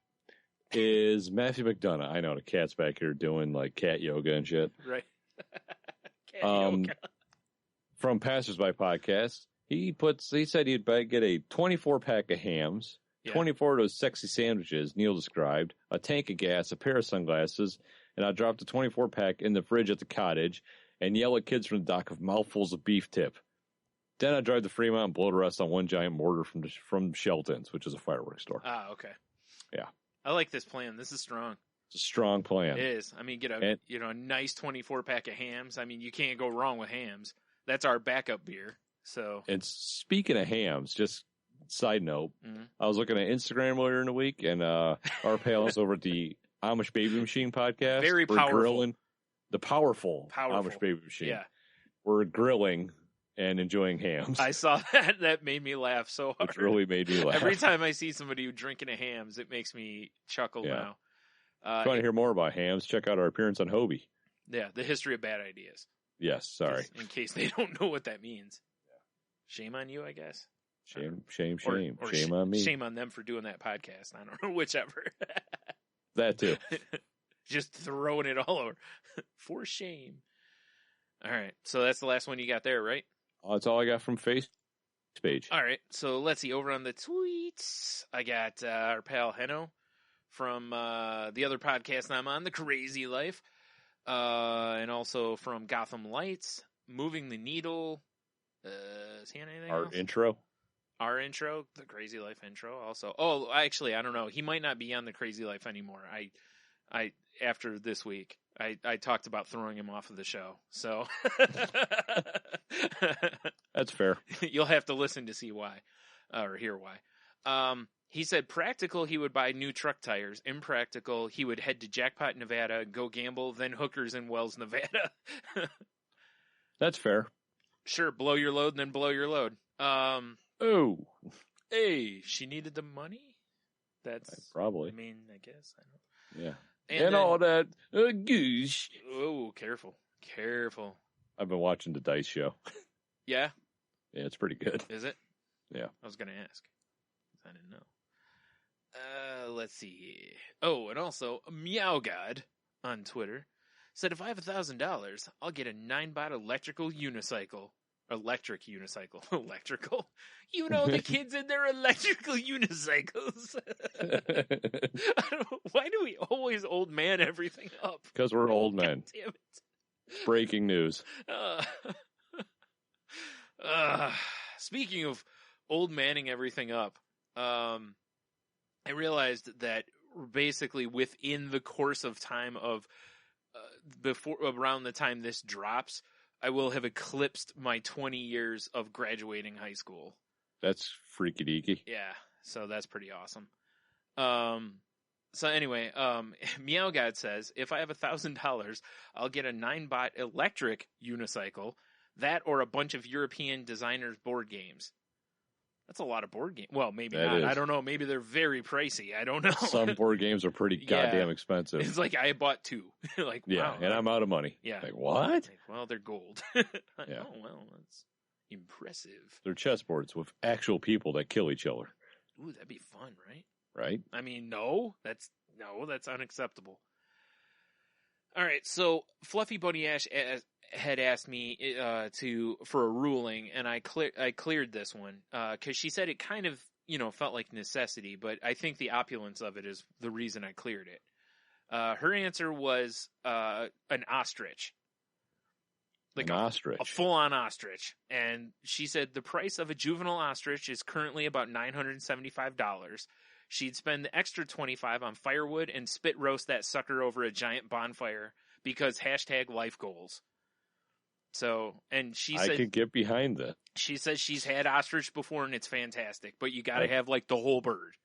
is Matthew McDonough. I know the cat's back here doing like cat yoga and shit. Right. Cat yoga. From Passersby Podcast, he said he'd get a 24-pack of hams, 24 of those sexy sandwiches Neil described, a tank of gas, a pair of sunglasses, and I dropped the 24-pack in the fridge at the cottage and yell at kids from the dock of mouthfuls of beef tip. Then I drive to Fremont and blow the rest on one giant mortar from Shelton's, which is a fireworks store. Ah, okay. Yeah. I like this plan. This is strong. It's a strong plan. It is. I mean, get a nice 24-pack of hams. I mean, you can't go wrong with hams. That's our backup beer. So. And speaking of hams, just side note, I was looking at Instagram earlier in the week, and our pals over at the Amish Baby Machine podcast. Very powerful. Grilling the powerful Amish Baby Machine. Yeah. We're grilling and enjoying hams. I saw that. That made me laugh so hard. It really made me laugh. Every time I see somebody drinking a hams, it makes me chuckle now. If you want to hear more about hams, check out our appearance on Hobie. Yeah, the history of bad ideas. Yes, sorry. In case they don't know what that means. Shame on you, I guess. Shame. Or shame on me. Shame on them for doing that podcast. I don't know, whichever. That too. Just throwing it all over. For shame. All right, so that's the last one you got there, right? That's all I got from Face Page. All right, so let's see. Over on the tweets, I got our pal Heno from the other podcast I'm on, The Crazy Life, and also from Gotham Lights, Moving the Needle. Is he on anything else? Our intro, The Crazy Life intro also. Oh, actually, I don't know. He might not be on The Crazy Life anymore. I after this week, I talked about throwing him off of the show. So that's fair. You'll have to listen to see why, or hear why. He said practical, he would buy new truck tires. Impractical, he would head to Jackpot, Nevada, go gamble, then hookers in Wells, Nevada. That's fair. Sure, blow your load, then blow your load. Oh. Hey, she needed the money? That's probably. I mean, I guess. I don't. Yeah. And then, all that goose. Oh, careful. I've been watching the Dice Show. Yeah? Yeah, it's pretty good. Is it? Yeah. I was going to ask. I didn't know. Let's see. Oh, and also, Meow God on Twitter said if I have $1,000, I'll get a 9-bot electrical unicycle. Electrical. You know the kids in their electrical unicycles. Why do we always old man everything up? Because we're old men. God damn it. Breaking news. Speaking of old manning everything up, I realized that basically within the course of time of around the time this drops, I will have eclipsed my 20 years of graduating high school. That's freaky deaky. Yeah, so that's pretty awesome. So anyway, Meow God says, if I have $1,000, I'll get a 9-bot electric unicycle, that or a bunch of European designers board games. That's a lot of board games. Well, maybe That not. is. I don't know. Maybe they're very pricey. I don't know. Some board games are pretty goddamn expensive. It's like I bought 2. Like, yeah, wow, and I'm out of money. Yeah. Like, what? Like, well, they're gold. Yeah. Oh, well, that's impressive. They're chessboards with actual people that kill each other. Ooh, that'd be fun, right? Right? I mean, that's unacceptable. All right, so Fluffy Bunny Ash had asked me for a ruling, and I cleared this one because she said it kind of felt like necessity, but I think the opulence of it is the reason I cleared it. Her answer was an ostrich, like an ostrich, a full-on ostrich, and she said the price of a juvenile ostrich is currently about $975. She'd spend the extra $25 on firewood and spit roast that sucker over a giant bonfire because #life goals. So, and she said, I could get behind that. She says she's had ostrich before and it's fantastic, but you got to have like the whole bird.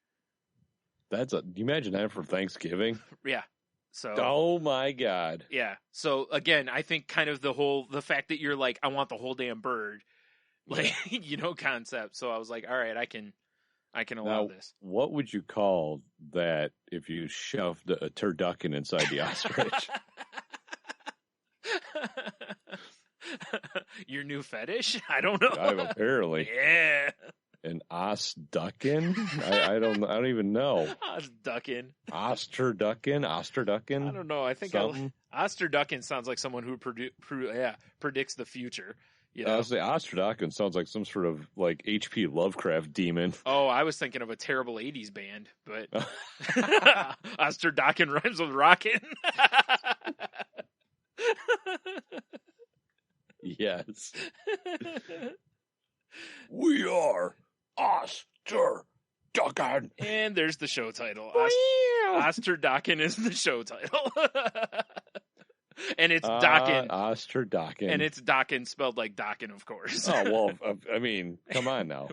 Do you imagine that for Thanksgiving? Yeah. So. Oh my God. Yeah. So again, I think kind of the fact that you're like, I want the whole damn bird, like, concept. So I was like, all right, I can allow this. What would you call that if you shoved a turducken inside the ostrich? Your new fetish? I don't know. Apparently. Yeah. An Osterdokken? I don't even know. Osterdokken. Osterdokken? I don't know. I think Osterdokken sounds like someone who predicts the future. I was saying Osterdokken sounds like some sort of like H.P. Lovecraft demon. Oh, I was thinking of a terrible 80s band, but Osterdokken rhymes with rockin'. Yes. We are Osterdokken. And there's the show title. Osterdokken is the show title. And it's Dokken. Osterdokken. And it's Dokken spelled like Dokken, of course. Oh, well, I mean, come on now.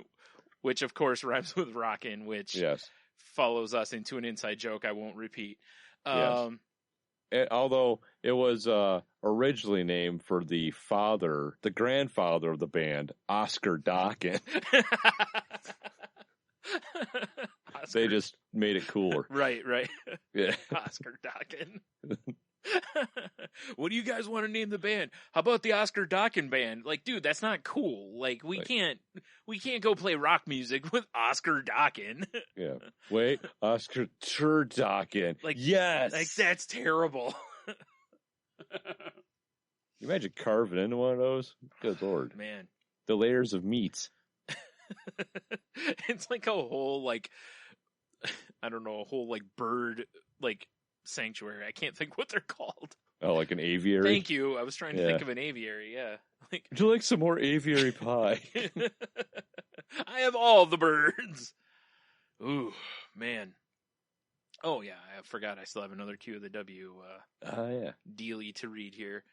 Which, of course, rhymes with rockin', which follows us into an inside joke I won't repeat. Yes. Although it was originally named for the grandfather of the band, Osterdokken. They just made it cooler. Right. Yeah. Osterdokken. What do you guys want to name the band? How about the Osterdokken band? Like, dude, that's not cool. Like, we can't go play rock music with Osterdokken. Yeah. Wait, Osterdokken. Like, yes. Like, that's terrible. You imagine carving into one of those? Good Lord. Man. The layers of meats. It's like a whole, like, I don't know, a whole, like, bird, like, sanctuary. I can't think what they're called. Oh, like an aviary? Thank you. I was trying to think of an aviary, yeah. Like, would you like some more aviary pie? I have all the birds. Ooh, man. Oh, yeah, I forgot I still have another Q of the W dealie to read here.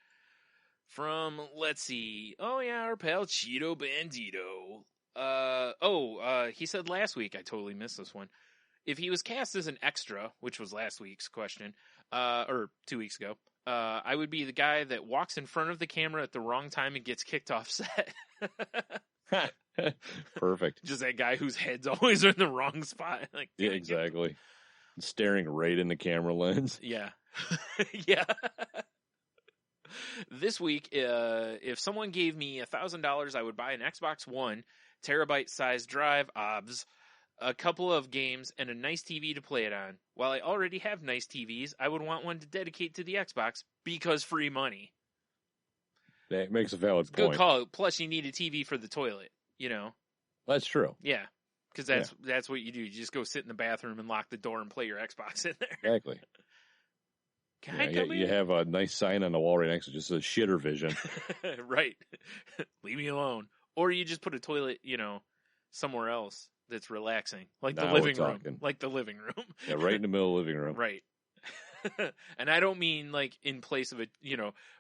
From, let's see. Oh, yeah, our pal Cheeto Bandito. He said last week, I totally missed this one. If he was cast as an extra, which was last week's question, or 2 weeks ago, I would be the guy that walks in front of the camera at the wrong time and gets kicked off set. Perfect. Just that guy whose head's always in the wrong spot. Like, yeah, exactly. Staring right in the camera lens. Yeah. Yeah. This week, if someone gave me $1,000, I would buy an Xbox One, terabyte-sized drive, OBS, a couple of games, and a nice TV to play it on. While I already have nice TVs, I would want one to dedicate to the Xbox because free money. That makes a valid point. Good call. Plus, you need a TV for the toilet, That's true. Yeah, because that's what you do. You just go sit in the bathroom and lock the door and play your Xbox in there. Exactly. Can I come in? You have a nice sign on the wall right next to it, just says shitter vision. Right. Leave me alone. Or you just put a toilet, somewhere else that's relaxing. Like the living room. Like the living room. Yeah, right in the middle of the living room. Right. And I don't mean like in place of a,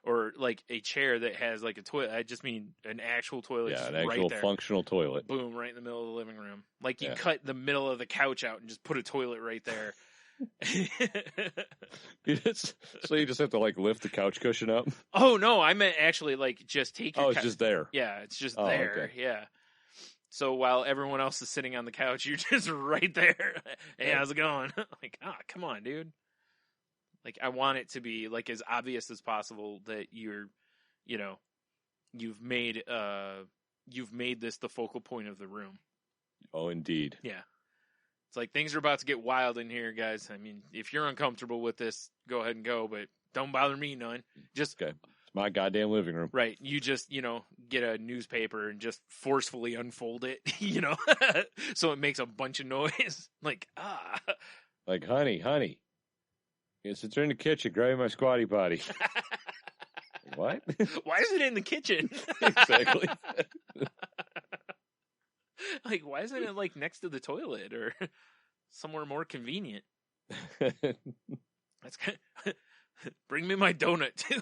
or like a chair that has like a toilet. I just mean an actual toilet. Yeah, an right actual there. functional toilet. Boom, right in the middle of the living room. Like you cut the middle of the couch out and just put a toilet right there. You just have to like lift the couch cushion up. Oh no, I meant actually like just take your Oh, it's just there. Yeah, it's just Oh, there. okay. Yeah. So while everyone else is sitting on the couch, you're just right there. Hey, how's it going? Like, come on, dude. Like, I want it to be like as obvious as possible that you're, you know, you've made this the focal point of the room. Oh, indeed. Yeah. It's like things are about to get wild in here, guys. I mean, if you're uncomfortable with this, go ahead and go, but don't bother me none. Just okay. It's my goddamn living room. Right. You just, get a newspaper and just forcefully unfold it, so it makes a bunch of noise. Like, Like, honey. Yes, it's in the kitchen. Grab my squatty potty. What? Why is it in the kitchen? Exactly. Like, why isn't it like next to the toilet or somewhere more convenient? That's kind of... Bring me my donut too.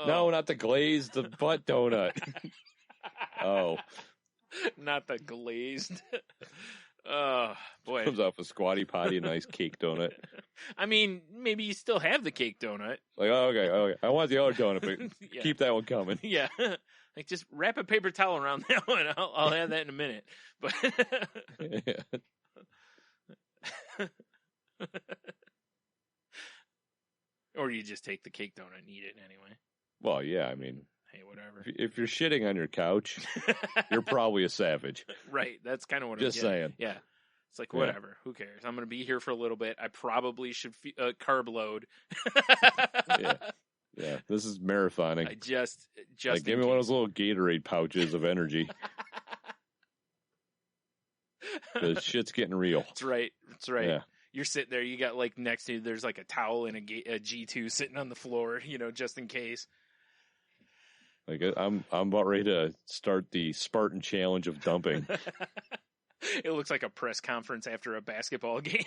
No, not the glazed, the butt donut. Oh, not the glazed. Oh boy, comes off a squatty potty, a nice cake donut. I mean, maybe you still have the cake donut. Like, okay. I want the other donut, but Yeah. Keep that one coming. Yeah, like just wrap a paper towel around that one. I'll have that in a minute. But Yeah. or you just take the cake donut and eat it anyway. Well, yeah. I mean, Hey, whatever. if you're shitting on your couch, you're probably a savage. Right. That's kind of what Just I'm getting. saying. Yeah. It's like, Yeah. whatever. Who cares? I'm going to be here for a little bit. I probably should carb load. Yeah. This is marathoning. I just like, give me one of those little Gatorade pouches of energy. The shit's getting real. That's right. That's right. Yeah. You're sitting there. You got like next to you, there's like a towel and a G2 sitting on the floor, just in case. Like, I'm about ready to start the Spartan challenge of dumping. It looks like a press conference after a basketball game.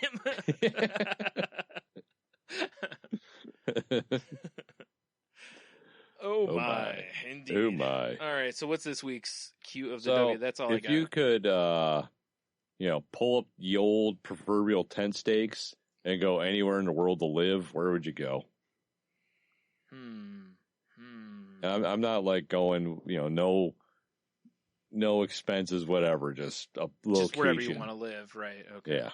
Oh my, indeed. Oh my. All right, so what's this week's cue of the So, W? That's all I got. If you could, pull up the old proverbial tent stakes and go anywhere in the world to live, where would you go? I'm not like going, no expenses, whatever, just a location. Just wherever you want to live, right? Okay. Yeah.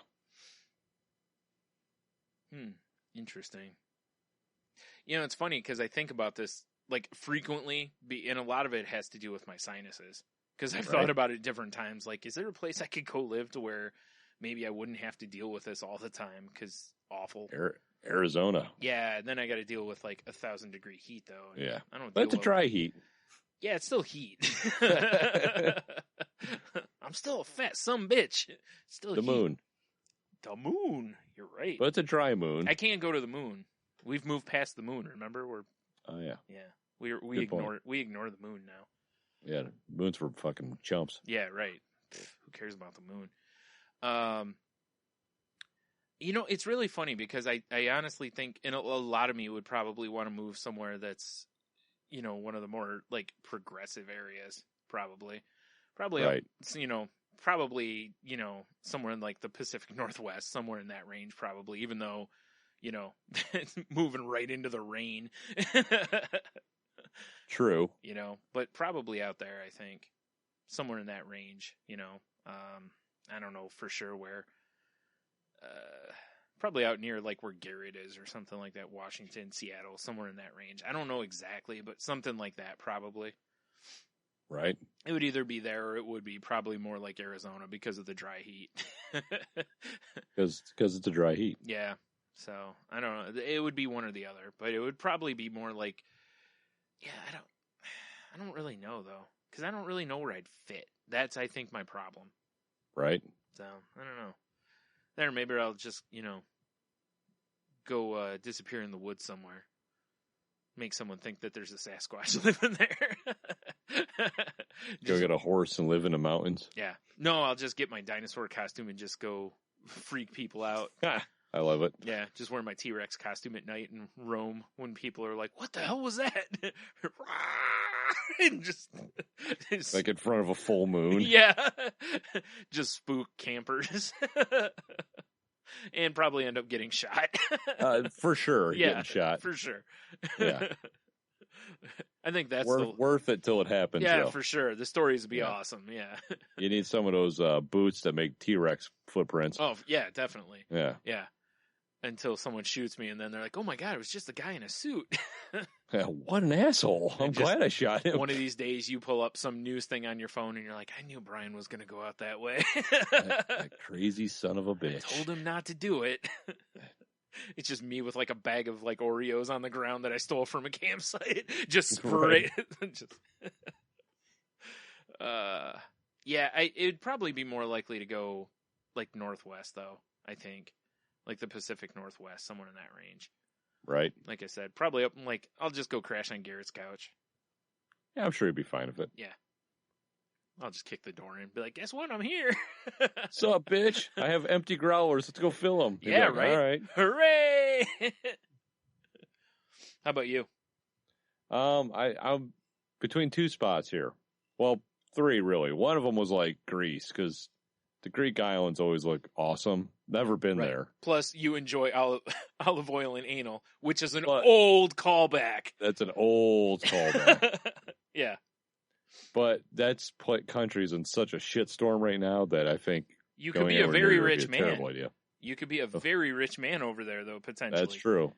Interesting. It's funny because I think about this like frequently, and a lot of it has to do with my sinuses. Because I've thought about it different times. Like, is there a place I could go live to where maybe I wouldn't have to deal with this all the time? Because awful. Arizona. Yeah, and then I got to deal with like 1,000-degree heat though. Yeah, I don't. But it's a dry heat. Yeah, it's still heat. I'm still a fat sumbitch. Still the heat. Moon. The moon. You're right. But it's a dry moon. I can't go to the moon. We've moved past the moon. Remember? Oh yeah. Yeah. We ignore the moon now. Yeah, moons for fucking chumps. Yeah, right. Who cares about the moon? It's really funny because I honestly think, and a lot of me would probably want to move somewhere that's, one of the more like progressive areas. Probably right. Probably somewhere in like the Pacific Northwest, somewhere in that range, probably. Even though, it's moving right into the rain. True. But probably out there, I think. Somewhere in that range, I don't know for sure where. Probably out near like where Garrett is or something like that, Washington, Seattle, somewhere in that range. I don't know exactly, but something like that probably. Right. It would either be there or it would be probably more like Arizona because of the dry heat. Because it's a dry heat. Yeah. So, I don't know. It would be one or the other, but it would probably be more like, yeah, I don't really know though, because I don't really know where I'd fit. That's, I think, my problem. Right. So, I don't know. There, maybe I'll just, go disappear in the woods somewhere. Make someone think that there's a Sasquatch living there. Go get a horse and live in the mountains. Yeah. No, I'll just get my dinosaur costume and just go freak people out. I love it. Yeah, just wearing my T-Rex costume at night in Rome when people are like, "What the hell was that?" And just Like in front of a full moon. yeah, just spook campers, and probably end up getting shot. For sure, Yeah, getting shot. for sure. Yeah. I think that's worth it till it happens. Yeah, though. for sure. The stories would be Yeah. awesome. Yeah. You need some of those boots that make T-Rex footprints. Oh yeah, definitely. Yeah. Yeah. Until someone shoots me, and then they're like, "Oh my god, it was just a guy in a suit." Yeah, what an asshole! I'm glad I shot him. One of these days, you pull up some news thing on your phone, and you're like, "I knew Brian was going to go out that way." that crazy son of a bitch. I told him not to do it. It's just me with like a bag of like Oreos on the ground that I stole from a campsite. Just spray. Just yeah, it'd probably be more likely to go like Northwest though, I think. Like the Pacific Northwest, somewhere in that range. Right. Like I said, probably up like I'll just go crash on Garrett's couch. Yeah, I'm sure he'd be fine with it. Yeah. I'll just kick the door in and be like, "Guess what? I'm here." What's up, bitch? I have empty growlers. Let's go fill them. Yeah, like, right. All right. Hooray! How about you? I'm between two spots here. Well, three really. One of them was like Greece because the Greek islands always look awesome. Never been Right. there. Plus, you enjoy olive oil and anal, which is an old callback. That's an old callback. Yeah. But that's put countries in such a shitstorm right now that I think You could going be a anywhere very near would rich be a man. terrible idea. You could be a very rich man over there, though, potentially. That's true.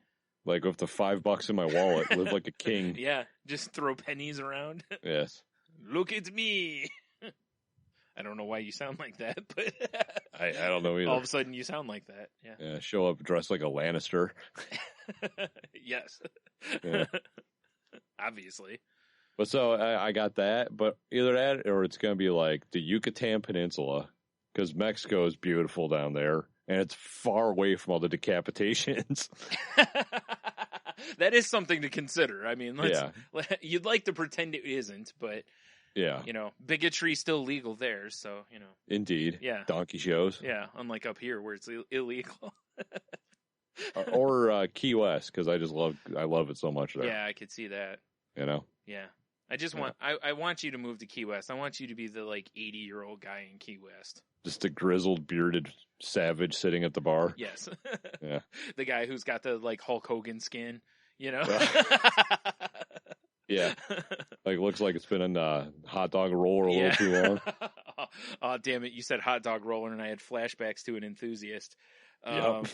Like with the $5 in my wallet, live like a king. Yeah, just throw pennies around. Yes. Look at me. I don't know why you sound like that, but I don't know either. all of a sudden you sound like that. Yeah. Yeah, show up dressed like a Lannister. Yes. Yeah. Obviously. But so I got that, but either that or it's going to be like the Yucatan Peninsula because Mexico is beautiful down there and it's far away from all the decapitations. That is something to consider. I mean, Yeah. You'd like to pretend it isn't, but Yeah, you know, bigotry's still legal there, so you know. indeed. Yeah. Donkey shows. Yeah, unlike up here where it's illegal. or Key West because I love it so much there. Yeah, I could see that. You know? Yeah. I just want I want you to move to Key West. I want you to be the like 80-year-old guy in Key West. Just a grizzled, bearded savage sitting at the bar. Yes. Yeah. The guy who's got the like Hulk Hogan skin, you know? Yeah. Like looks like it's been in a hot dog roller a little too long. Oh, damn it. You said hot dog roller and I had flashbacks to an Enthusiast. Yep.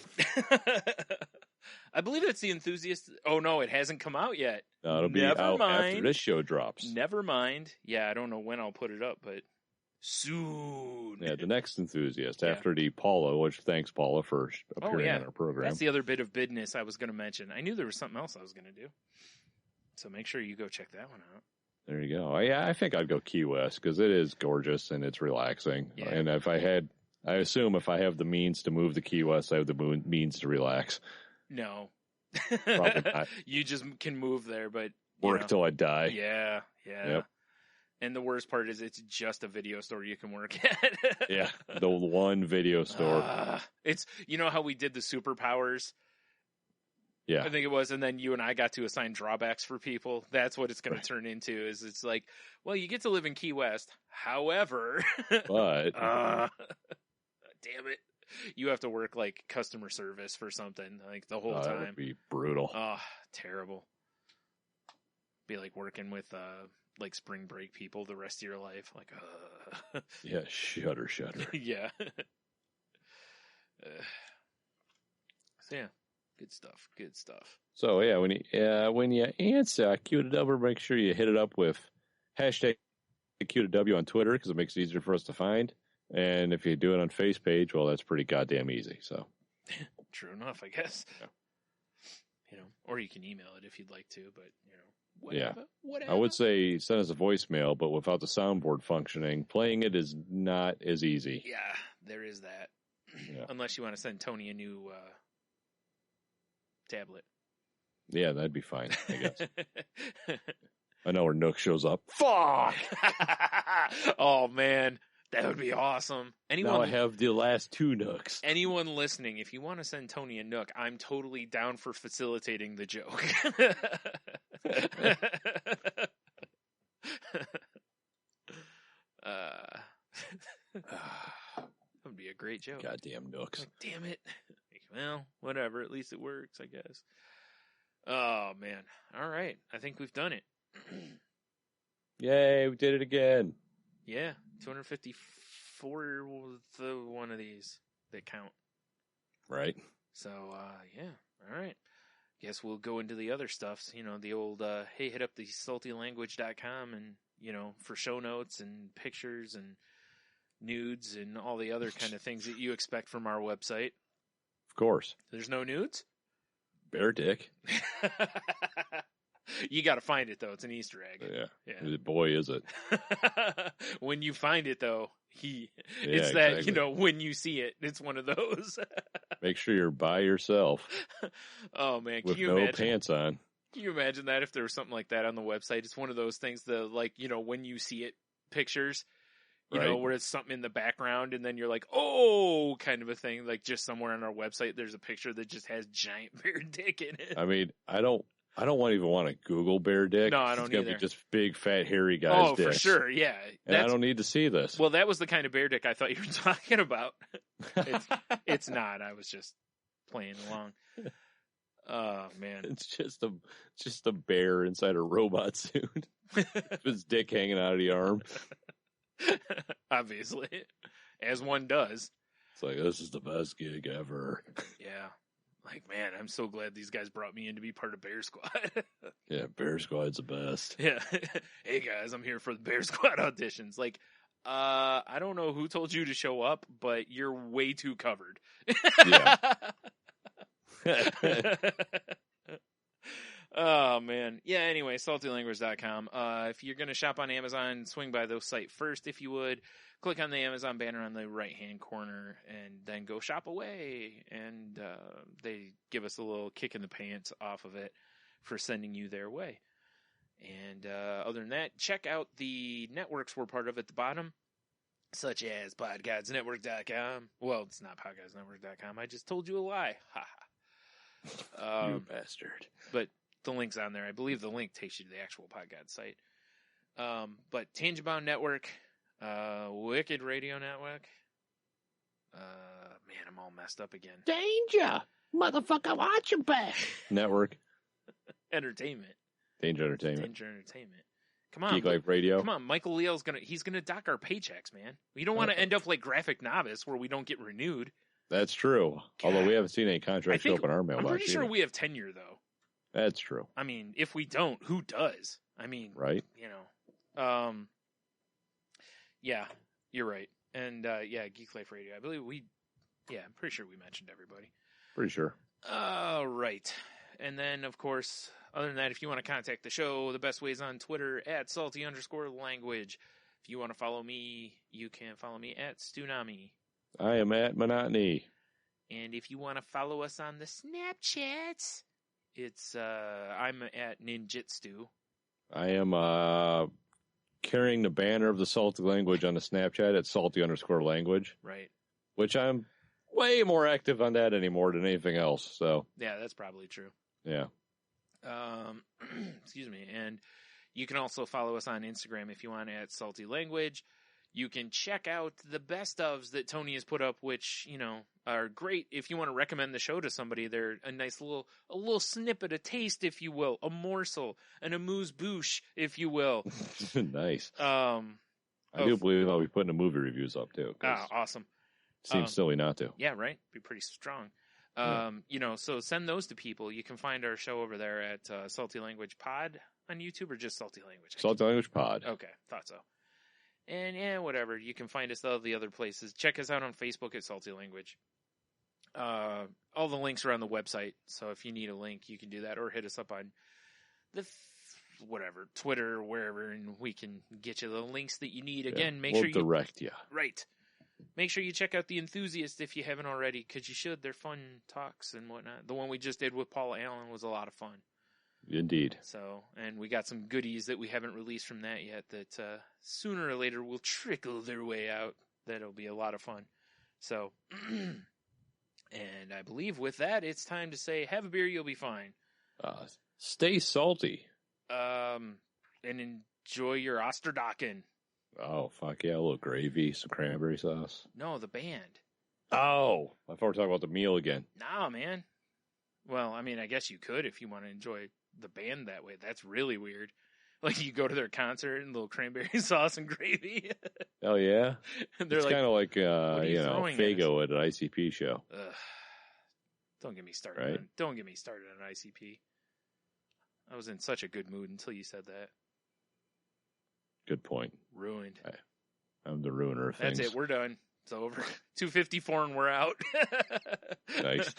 I believe it's the Enthusiast. Oh, no, it hasn't come out yet. No, it'll be Never out after mind. this show drops. Never mind. Yeah, I don't know when I'll put it up, but soon. Yeah, the next Enthusiast Yeah. after the Paula, which thanks Paula for appearing yeah. on our program. That's the other bit of business I was going to mention. I knew there was something else I was going to do. So make sure you go check that one out. There you go. Yeah, I think I'd go Key West because it is gorgeous and it's relaxing. Yeah. And I assume if I have the means to move to Key West, I have the means to relax. No. Probably not. You just can move there, but Work till I die. Yeah. Yep. And the worst part is it's just a video store you can work at. Yeah, the one video store. It's, you know how we did the superpowers? Yeah. I think it was, and then you and I got to assign drawbacks for people. That's what it's going to turn into. Is it's like, well, you get to live in Key West, however, But damn it, you have to work like customer service for something like the whole that time. would be brutal. Oh, terrible. Be like working with like spring break people the rest of your life. Like, Yeah, shudder. yeah. So yeah. Good stuff. So yeah, when you answer Q2W, make sure you hit it up with hashtag Q2W on Twitter because it makes it easier for us to find. And if you do it on Face page, well, that's pretty goddamn easy. So True enough, I guess. Yeah. You know, or you can email it if you'd like to, but you know, whatever. I would say send us a voicemail, but without the soundboard functioning, playing it is not as easy. Yeah, there is that. Yeah. Unless you want to send Tony a new tablet. Yeah, that'd be fine, I guess. I know where Nook shows up. Fuck! Oh man, That would be awesome. Now I have the last 2 nooks. Anyone listening, if you want to send Tony a nook, I'm totally down for facilitating the joke. That would be a great joke. Goddamn nooks. Like, damn it. Well, whatever. At least it works, I guess. Oh, man. All right. I think we've done it. Yay, we did it again. Yeah. 254 was the one of these that count. Right. So, yeah. All right. Guess we'll go into the other stuff. You know, the old, hey, hit up the saltylanguage.com and, you know, for show notes and pictures and nudes and all the other kind of things that you expect from our website. Of course. There's no nudes? Bear dick. You got to find it, though. It's an Easter egg. Yeah. Boy, is it. When you find it, though, it's exactly. that, you know, when you see it, it's one of those. Make sure you're by yourself. Oh, man. With no pants on. Can you imagine that if there was something like that on the website? It's one of those things, like, you know, when you see it pictures, you know, where it's something in the background and then you're like, oh, kind of a thing. Like just somewhere on our website, there's a picture that just has giant bear dick in it. I mean, I don't even want to Google bear dick. No, I don't either. It's going to be just big, fat, hairy guys' Oh, dicks. for sure, yeah. And I don't need to see this. Well, that was the kind of bear dick I thought you were talking about. It's not. I was just playing along. Oh, man. It's just a bear inside a robot suit. His dick hanging out of the arm. Obviously. As one does. It's like, this is the best gig ever. Yeah. Like, man, I'm so glad these guys brought me in to be part of Bear Squad. Yeah, Bear Squad's the best. Yeah. Hey, guys, I'm here for the Bear Squad auditions. Like, I don't know who told you to show up, but you're way too covered. Yeah. Oh, man. Yeah, anyway, saltylanguage.com. If you're going to shop on Amazon, swing by the site first, if you would. Click on the Amazon banner on the right-hand corner, and then go shop away. And they give us a little kick in the pants off of it for sending you their way. And other than that, check out the networks we're part of at the bottom, such as podcadsnetwork.com. Well, it's not podcadsnetwork.com. I just told you a lie. Ha ha. You bastard. But the link's on there. I believe the link takes you to the actual podcast site. But Tangent Bound Network, Wicked Radio Network. Man, I'm all messed up again. Danger! Motherfucker, watch your back! Network. Entertainment. Danger Entertainment. Danger Entertainment. Come on. Geek Life Radio. Come on, Michael Leal's gonna dock our paychecks, man. We don't want to end up like Graphic Novice where we don't get renewed. That's true. God. Although we haven't seen any contracts show up in our mailbox. I'm pretty sure either. we have tenure, though. That's true. I mean, if we don't, who does? I mean, right? You know, yeah, you're right. And yeah, Geek Life Radio. I believe I'm pretty sure we mentioned everybody. Pretty sure. All right. And then, of course, other than that, if you want to contact the show, the best way is on Twitter at salty_language. If you want to follow me, you can follow me at Stunami. I am at Monotony. And if you want to follow us on the Snapchats, it's I'm at Ninjitsu. I am carrying the banner of the Salty Language on the Snapchat at salty_language. Right. Which I'm way more active on that anymore than anything else. So yeah, that's probably true. Yeah. Excuse me. And you can also follow us on Instagram if you want at Salty Language. You can check out the best ofs that Tony has put up, which, you know, are great if you want to recommend the show to somebody. They're a nice little snippet, a taste, if you will, a morsel, an amuse-bouche, if you will. Nice. I do believe I'll be putting the movie reviews up too. Awesome. Seems silly not to. Yeah, right. Be pretty strong. You know, so send those to people. You can find our show over there at Salty Language Pod on YouTube, or just Salty Language. Salty Language Pod. Okay, thought so. And yeah, whatever. You can find us all the other places. Check us out on Facebook at Salty Language. All the links are on the website, so if you need a link, you can do that, or hit us up on the Twitter or wherever, and we can get you the links that you need. Again, make sure you direct you. Right. Make sure you check out The Enthusiast if you haven't already, because you should. They're fun talks and whatnot. The one we just did with Paul Allen was a lot of fun. Indeed. So, and we got some goodies that we haven't released from that yet that sooner or later will trickle their way out. That'll be a lot of fun. So, and I believe with that, it's time to say, have a beer, you'll be fine. Stay salty. And enjoy your Osterdokken. Oh, fuck yeah. A little gravy, some cranberry sauce. No, the band. Oh, I thought we were talking about the meal again. Nah, man. Well, I mean, I guess you could if you want to enjoy the band that way. That's really weird. Like, you go to their concert and a little cranberry sauce and gravy. Oh, yeah? And they're it's like, kind of like, throwing Fago at an ICP show. Ugh. Don't get me started. Right? Don't get me started on ICP. I was in such a good mood until you said that. Good point. Ruined. I'm the ruiner of things. That's it. We're done. It's over. 2:54 and we're out. Nice.